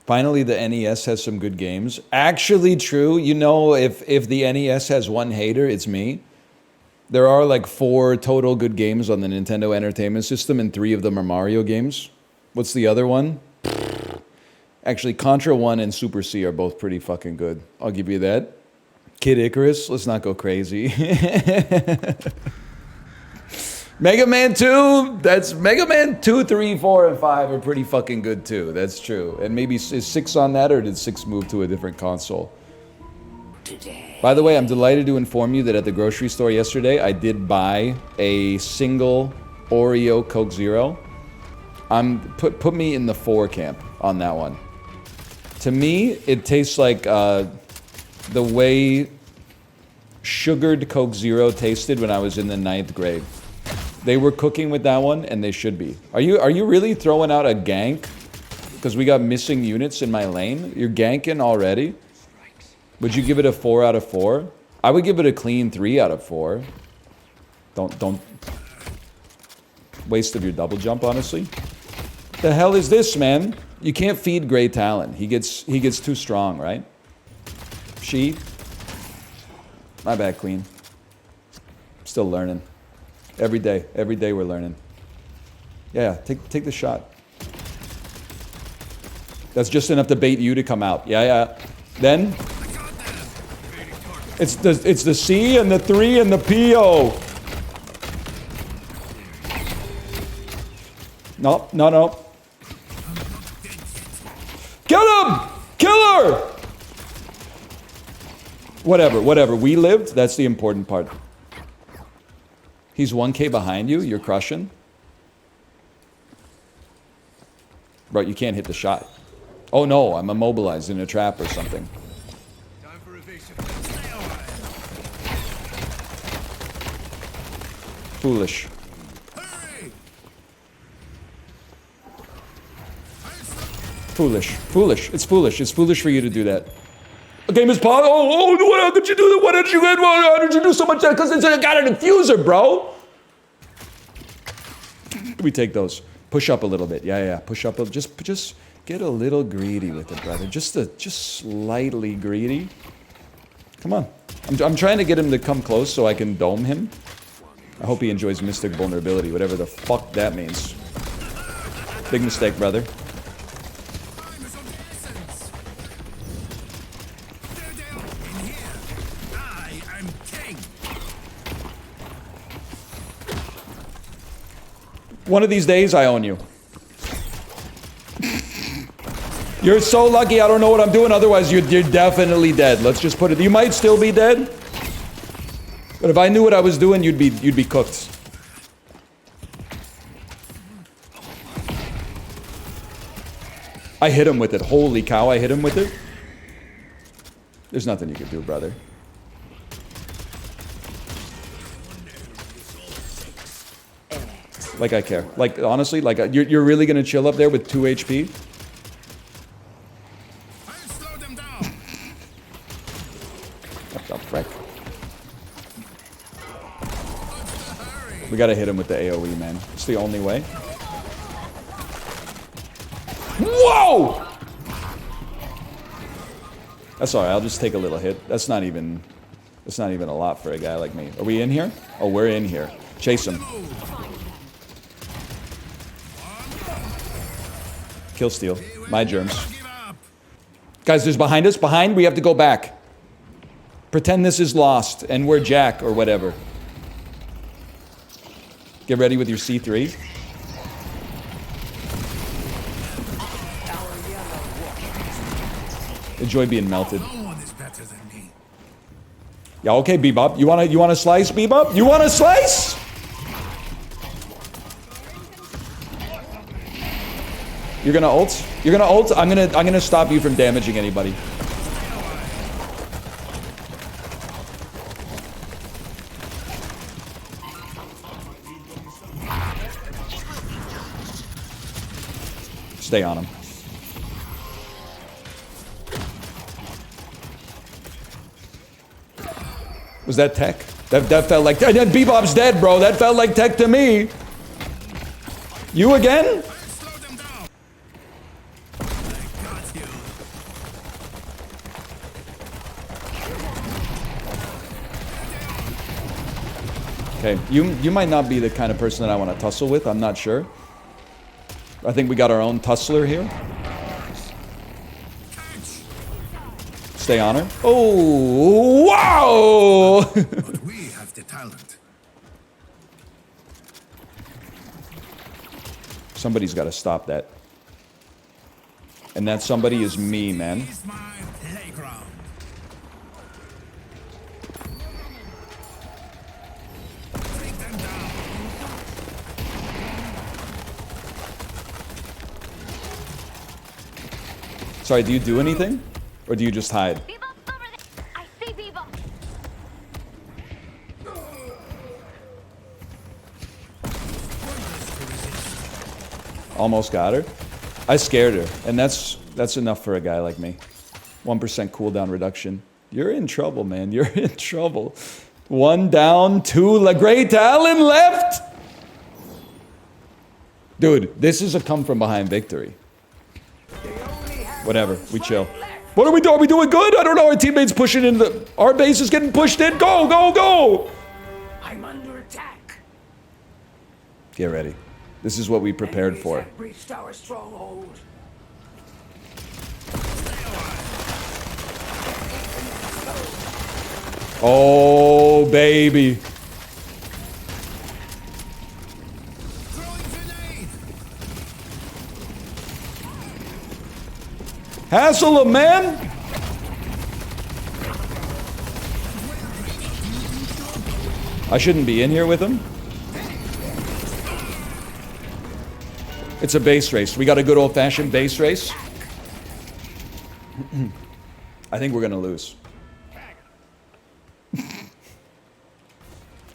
Finally, the NES has some good games. Actually true. You know, if the NES has one hater, it's me. There are like 4 total good games on the Nintendo Entertainment System, and 3 of them are Mario games. What's the other one? Actually, Contra 1 and Super C are both pretty fucking good. I'll give you that. Kid Icarus, let's not go crazy. Mega Man 2, that's Mega Man 2, 3, 4, and 5 are pretty fucking good too. That's true. And maybe is 6 on that, or did 6 move to a different console? By the way, I'm delighted to inform you that at the grocery store yesterday, I did buy a single Oreo Coke Zero. Put me in the 4 camp on that one. To me, it tastes like the way sugared Coke Zero tasted when I was in the 9th grade. They were cooking with that one, and they should be. Are you really throwing out a gank? Because we got missing units in my lane? You're ganking already? Would you give it a 4 out of 4? I would give it a clean 3 out of 4. Don't waste of your double jump, honestly. The hell is this, man? You can't feed Grey Talon. He gets too strong, right? She. My bad, queen. Still learning. Every day we're learning. Yeah, take the shot. That's just enough to bait you to come out. Yeah. Then it's the C and the 3 and the PO. No. Kill him! Kill her! Whatever. We lived. That's the important part. He's 1K behind you. You're crushing. Bro, you can't hit the shot. Oh no, I'm immobilized in a trap or something. Time for evasion. Stay away. Foolish. Hurry. Foolish. It's foolish. It's foolish for you to do that. The game is paused. Oh, how could you do that? Why did you do so much that? Because it's got a diffuser, bro. We take those. Push up a little bit. Yeah. Push up. Just get a little greedy with it, brother. Just slightly greedy. Come on. I'm trying to get him to come close so I can dome him. I hope he enjoys Mystic Vulnerability, whatever the fuck that means. Big mistake, brother. One of these days, I own you. You're so lucky I don't know what I'm doing, otherwise you're definitely dead. Let's just put it... You might still be dead. But if I knew what I was doing, you'd be cooked. I hit him with it. Holy cow, I hit him with it. There's nothing you can do, brother. Like I care. Like, honestly, like, you're really gonna chill up there with 2 HP? I'll slow them down. What the frick? We gotta hit him with the AoE, man. It's the only way. Whoa! That's alright, I'll just take a little hit. That's not even a lot for a guy like me. Are we in here? Oh, we're in here. Chase him. Kill steal. My germs. Guys, there's behind us. Behind, we have to go back. Pretend this is lost and we're Jack or whatever. Get ready with your C3. Enjoy being melted. No one is better than me. Yeah, okay, Bebop. You wanna slice, Bebop? You wanna slice? You're gonna ult? You're gonna ult? I'm gonna stop you from damaging anybody. Stay on him. Was that tech? That felt like... Bebop's dead, bro. That felt like tech to me. You again? Slow them down. I got you. Okay, you might not be the kind of person that I want to tussle with. I'm not sure. I think we got our own tussler here. Stay on her. Oh, wow! But we have the talent. Somebody's got to stop that. And that somebody is me, man. It's my playground. Take them down. Sorry, do you do anything? Or do you just hide? Bebop's over there. I see Bebop. Almost got her. I scared her, and that's enough for a guy like me. 1% cooldown reduction. You're in trouble, man. You're in trouble. 1 down, 2 Grey Talon left! Dude, this is a come from behind victory. Whatever, we chill. What are we doing? Are we doing good? I don't know. Our teammates pushing in the... Our base is getting pushed in. Go, go, go! I'm under attack. Get ready. This is what we prepared Enemies for. have breached our stronghold. Oh, baby. Throwing grenade. Hassle him, man! I shouldn't be in here with him. It's a base race. We got a good old-fashioned base race. I think we're gonna lose.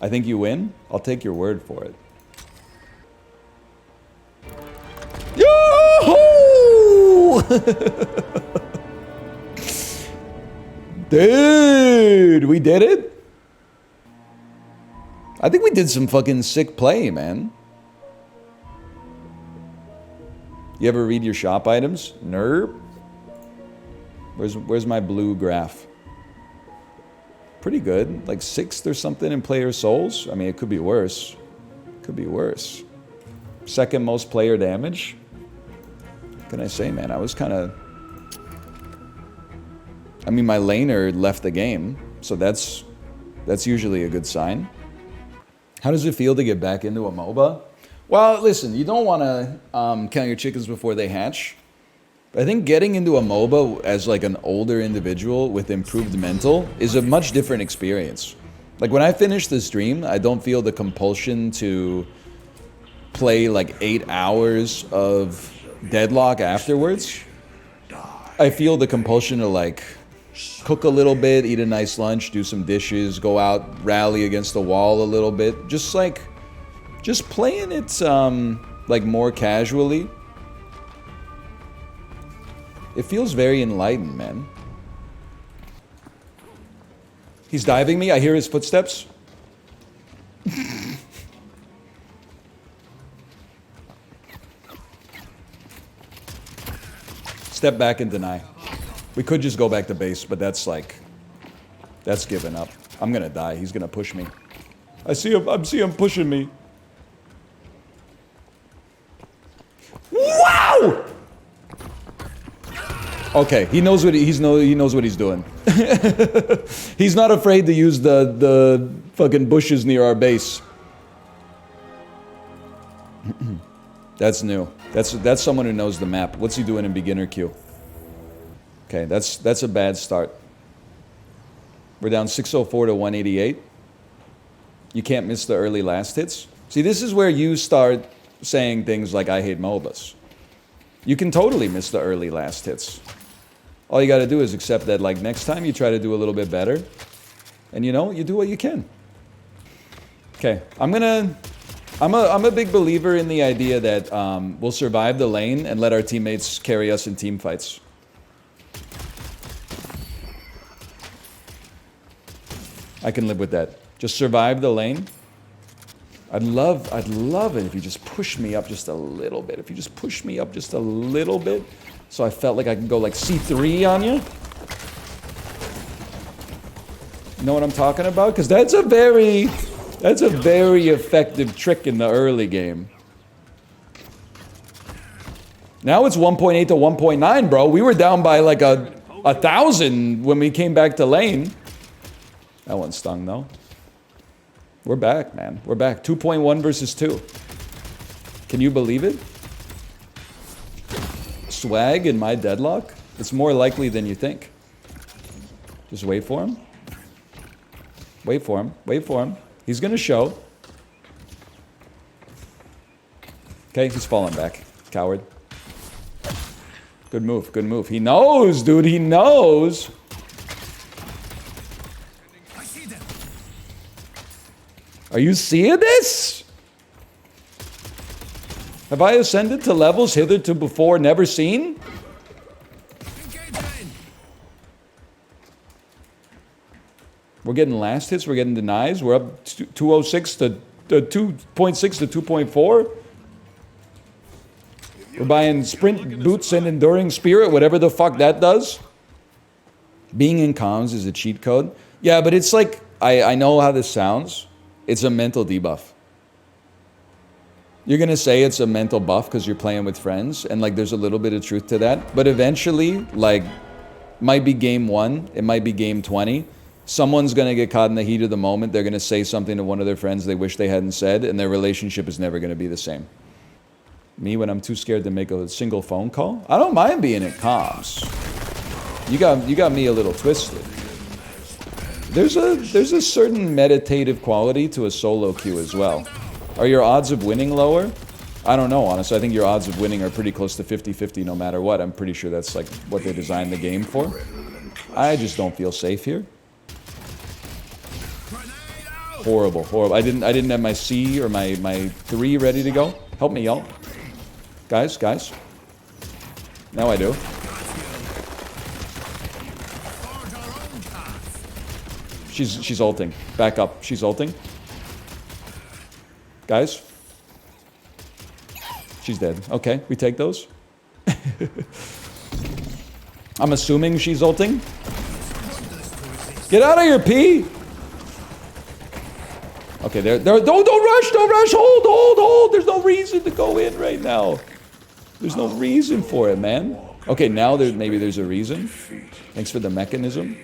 I think you win. I'll take your word for it. Yoo-hoo! Dude, we did it? I think we did some fucking sick play, man. You ever read your shop items? Nerp. Where's my blue graph? Pretty good. Like 6th or something in player souls. I mean, it could be worse. Could be worse. 2nd most player damage. What can I say, man? I was kind of... I mean, my laner left the game, so that's usually a good sign. How does it feel to get back into a MOBA? Well, listen, you don't want to count your chickens before they hatch. But I think getting into a MOBA as like an older individual with improved mental is a much different experience. Like when I finish the stream, I don't feel the compulsion to play like 8 hours of Deadlock afterwards. I feel the compulsion to like cook a little bit, eat a nice lunch, do some dishes, go out, rally against the wall a little bit. Just playing it like more casually. It feels very enlightened, man. He's diving me. I hear his footsteps. Step back and deny. We could just go back to base, but that's giving up. I'm gonna die. He's gonna push me. I see him pushing me. Wow! Okay, he knows what he knows what he's doing. He's not afraid to use the fucking bushes near our base. That's new. That's someone who knows the map. What's he doing in beginner queue? Okay, that's a bad start. We're down 604 to 188. You can't miss the early last hits. See, this is where you start saying things like I hate MOBAs. You can totally miss the early last hits. All you got to do is accept that, like, next time you try to do a little bit better, and you know, you do what you can. Okay, I'm a big believer in the idea that we'll survive the lane and let our teammates carry us in team fights. I can live with that. Just survive the lane. I'd love it if you just push me up just a little bit. If you just push me up just a little bit, so I felt like I can go like C3 on you. You know what I'm talking about? Because that's a very effective trick in the early game. Now it's 1.8 to 1.9, bro. We were down by like a 1,000 when we came back to lane. That one stung though. We're back, man. We're back. 2.1 versus 2. Can you believe it? Swag in my deadlock? It's more likely than you think. Just wait for him. Wait for him. Wait for him. He's gonna show. Okay, he's falling back. Coward. Good move, good move. He knows, dude. He knows. Are you seeing this? Have I ascended to levels hitherto before never seen? We're getting last hits, we're getting denies. We're up 206 to 2.6 to 2.4. We're buying sprint boots and enduring spirit, whatever the fuck that does. Being in comms is a cheat code. Yeah, but it's like, I know how this sounds. It's a mental debuff. You're gonna say it's a mental buff because you're playing with friends, and like there's a little bit of truth to that. But eventually, like, might be game 1, it might be game 20. Someone's gonna get caught in the heat of the moment. They're gonna say something to one of their friends they wish they hadn't said, and their relationship is never gonna be the same. Me, when I'm too scared to make a single phone call, I don't mind being in comms. You got me a little twisted. There's a certain meditative quality to a solo queue as well. Are your odds of winning lower? I don't know, honestly. I think your odds of winning are pretty close to 50-50 no matter what. I'm pretty sure that's like what they designed the game for. I just don't feel safe here. Horrible, horrible. I didn't have my C or my 3 ready to go. Help me, y'all. Guys. Now I do. She's ulting. Back up. She's ulting. Guys. She's dead. Okay, we take those. I'm assuming she's ulting. Get out of here, P! Okay, there. Don't rush! Hold! There's no reason to go in right now. There's no reason for it, man. Okay, now maybe there's a reason. Thanks for the mechanism.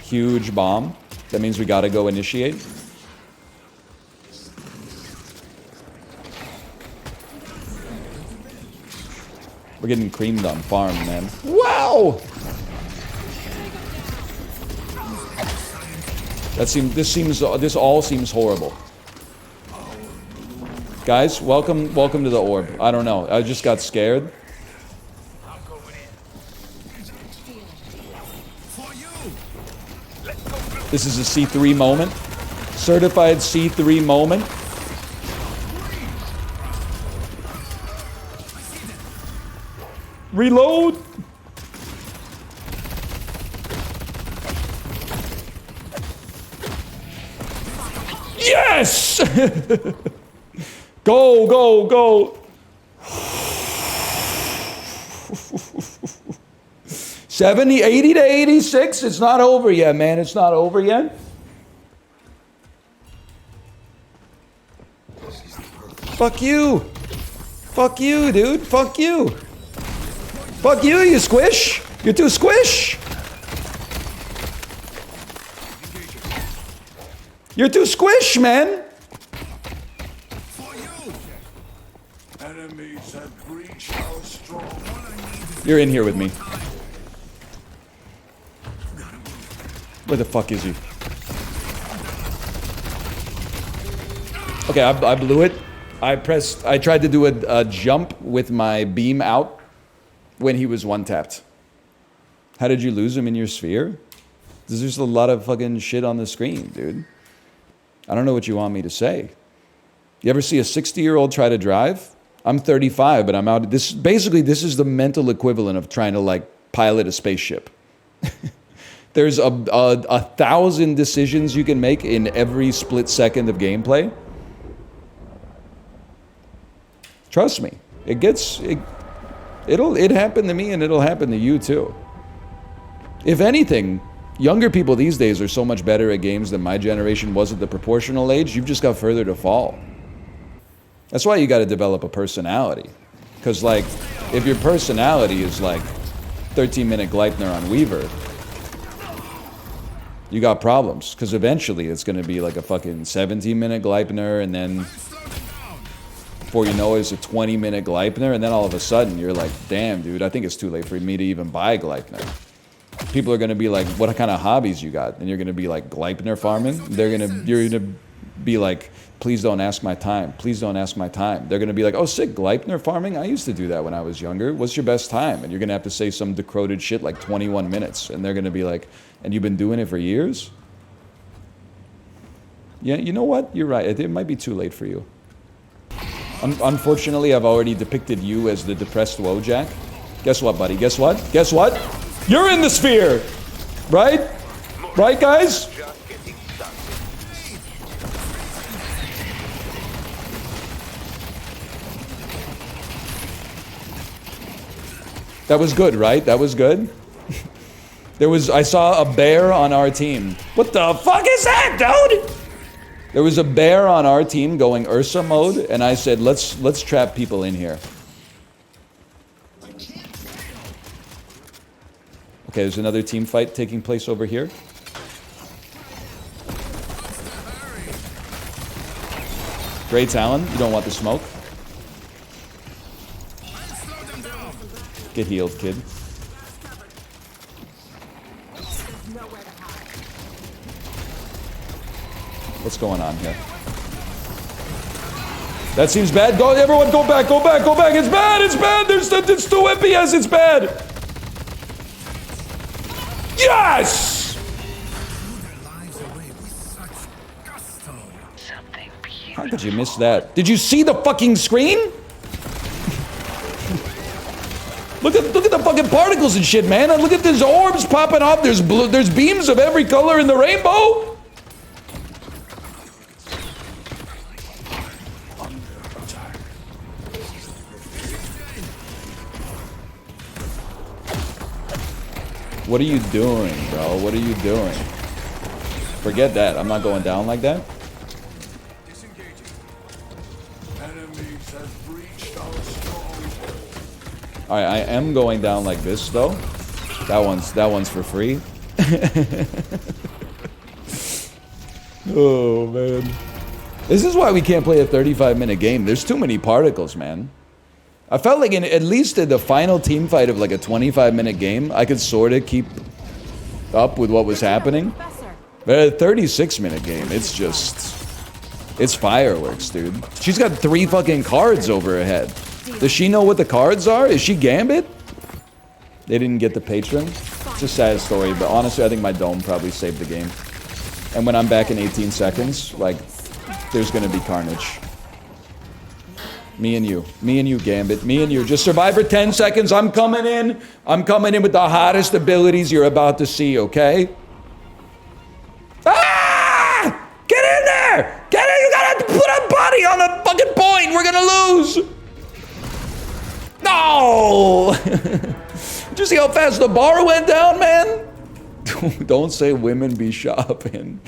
Huge bomb. That means we gotta go initiate. We're getting creamed on farm, man. Wow! This all seems horrible. Guys, welcome to the orb. I don't know. I just got scared. This is a C3 moment. Certified C3 moment. Reload! Yes! Go, go, go! 70, 80 to 86. It's not over yet, man. It's not over yet. Fuck you. Fuck you, dude. Fuck you. Fuck you, you squish. You're too squish. You're too squish, man. Enemies have breached our strong. You're in here with me. Where the fuck is he? Okay, I blew it. I tried to do a jump with my beam out when he was one-tapped. How did you lose him in your sphere? There's just a lot of fucking shit on the screen, dude. I don't know what you want me to say. You ever see a 60-year-old try to drive? I'm 35, but I'm out. This is the mental equivalent of trying to, like, pilot a spaceship. There's a 1,000 decisions you can make in every split second of gameplay. Trust me, it happened to me and it'll happen to you too. If anything, younger people these days are so much better at games than my generation was at the proportional age. You've just got further to fall. That's why you got to develop a personality. Because, like, if your personality is like 13-minute Gleipnir on Weaver, you got problems. Because eventually it's going to be like a fucking 17-minute Gleipnir, and then before you know it, it's a 20-minute Gleipnir, and then all of a sudden you're like, damn, dude, I think it's too late for me to even buy Gleipnir. People are going to be like, what kind of hobbies you got? And you're going to be like, Gleipnir farming? You're going to be like, please don't ask my time. Please don't ask my time. They're going to be like, oh, sick, Gleipnir farming? I used to do that when I was younger. What's your best time? And you're going to have to say some decroded shit like 21 minutes. And they're going to be like, and you've been doing it for years? Yeah, you know what? You're right. It might be too late for you. Unfortunately, I've already depicted you as the depressed Wojak. Guess what, buddy? Guess what? Guess what? You're in the sphere! Right? Right, guys? That was good, right? That was good? I saw a bear on our team. What the fuck is that, dude? There was a bear on our team going Ursa mode, and I said, let's trap people in here. Okay, there's another team fight taking place over here. Grey Talon, you don't want the smoke. Get healed, kid. What's going on here? That seems bad. Go, everyone, go back, go back, go back. It's bad, it's bad. It's 2 FPS, it's bad. Yes! How did you miss that? Did you see the fucking screen? Look at the fucking particles and shit, man. And look at these orbs popping off. There's beams of every color in the rainbow. What are you doing, bro? What are you doing? Forget that. I'm not going down like that. Alright, I am going down like this though. That one's for free. Oh man. This is why we can't play a 35-minute game. There's too many particles, man. I felt like at least in the final team fight of like a 25-minute game, I could sort of keep up with what was happening. But a 36-minute game, it's just... It's fireworks, dude. She's got 3 fucking cards over her head. Does she know what the cards are? Is she Gambit? They didn't get the patron. It's a sad story, but honestly, I think my dome probably saved the game. And when I'm back in 18 seconds, like, there's gonna be carnage. Me and you, Gambit, me and you. Just survive for 10 seconds. I'm coming in. I'm coming in with the hottest abilities you're about to see, okay? Ah! Get in there! Get in! You gotta put a body on the fucking point! We're gonna lose! No! Did you see how fast the bar went down, man? Don't say women be shopping.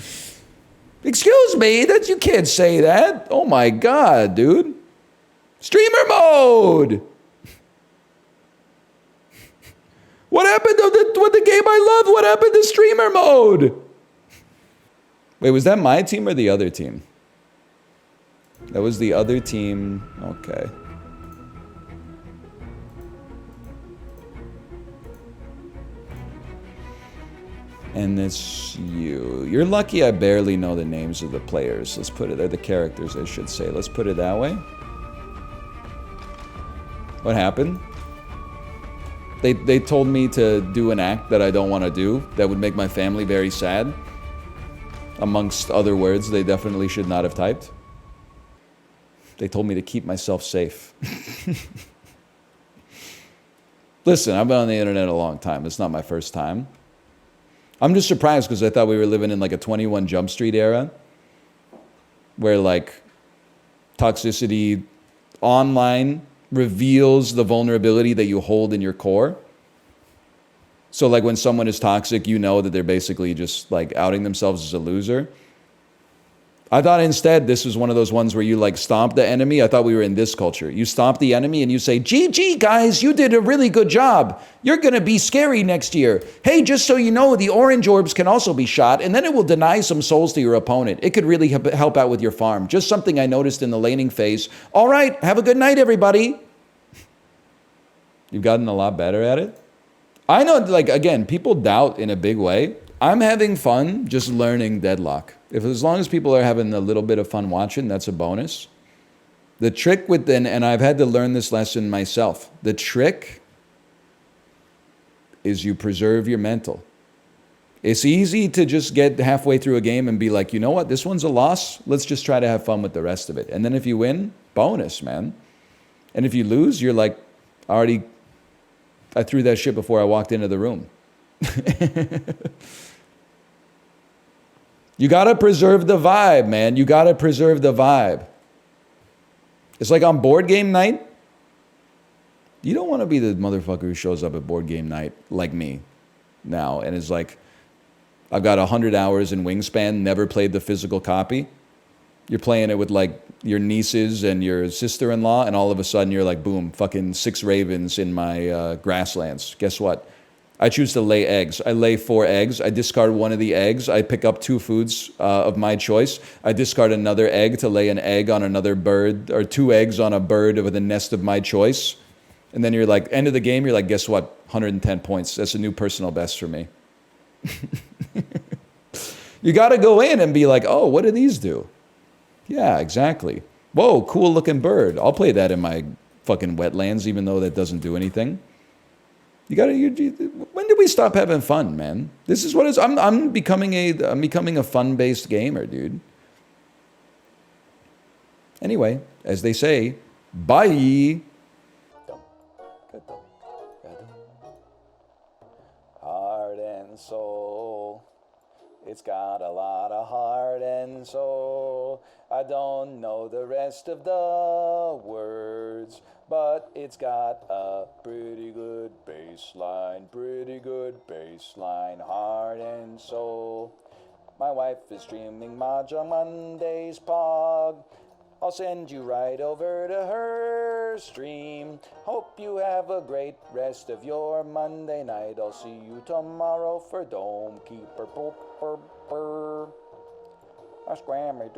Excuse me, that you can't say that. Oh my god, dude. Streamer mode! What happened to the game I love? What happened to streamer mode? Wait, was that my team or the other team? That was the other team. Okay. And it's you. You're lucky I barely know the names of the players. Let's put it there. The characters, I should say. Let's put it that way. What happened? They told me to do an act that I don't want to do. That would make my family very sad. Amongst other words they definitely should not have typed. They told me to keep myself safe. Listen, I've been on the internet a long time. It's not my first time. I'm just surprised because I thought we were living in like a 21 Jump Street era where like toxicity online reveals the vulnerability that you hold in your core. So like when someone is toxic, you know that they're basically just like outing themselves as a loser. I thought instead this was one of those ones where you like stomp the enemy. I thought we were in this culture. You stomp the enemy and you say, GG guys, you did a really good job. You're gonna be scary next year. Hey, just so you know, the orange orbs can also be shot and then it will deny some souls to your opponent. It could really help out with your farm. Just something I noticed in the laning phase. All right, have a good night, everybody. You've gotten a lot better at it. I know, like, again, people doubt in a big way. I'm having fun just learning Deadlock. As long as people are having a little bit of fun watching, that's a bonus. The trick with, and I've had to learn this lesson myself. The trick is you preserve your mental. It's easy to just get halfway through a game and be like, you know what, this one's a loss. Let's just try to have fun with the rest of it. And then if you win, bonus, man. And if you lose, you're like, I threw that shit before I walked into the room. You gotta preserve the vibe, man. You gotta preserve the vibe. It's like on board game night. You don't want to be the motherfucker who shows up at board game night like me now and is like, I've got 100 hours in Wingspan, never played the physical copy. You're playing it with like your nieces and your sister-in-law, and all of a sudden you're like, boom, fucking 6 ravens in my grasslands. Guess what? I choose to lay eggs. I lay 4 eggs. I discard one of the eggs. I pick up 2 foods of my choice. I discard another egg to lay an egg on another bird, or 2 eggs on a bird with a nest of my choice. And then you're like, end of the game, you're like, guess what? 110 points. That's a new personal best for me. You got to go in and be like, oh, what do these do? Yeah, exactly. Whoa, cool looking bird. I'll play that in my fucking wetlands, even though that doesn't do anything. When did we stop having fun, man? This is what it's. I'm becoming a fun-based gamer, dude. Anyway, as they say, bye. Heart and soul. It's got a lot of heart and soul. I don't know the rest of the words, but it's got a pretty good bass line, heart and soul. My wife is streaming Mahjong Mondays Pog. I'll send you right over to her stream. Hope you have a great rest of your Monday night. I'll see you tomorrow for Dome Keeper. A scrammy,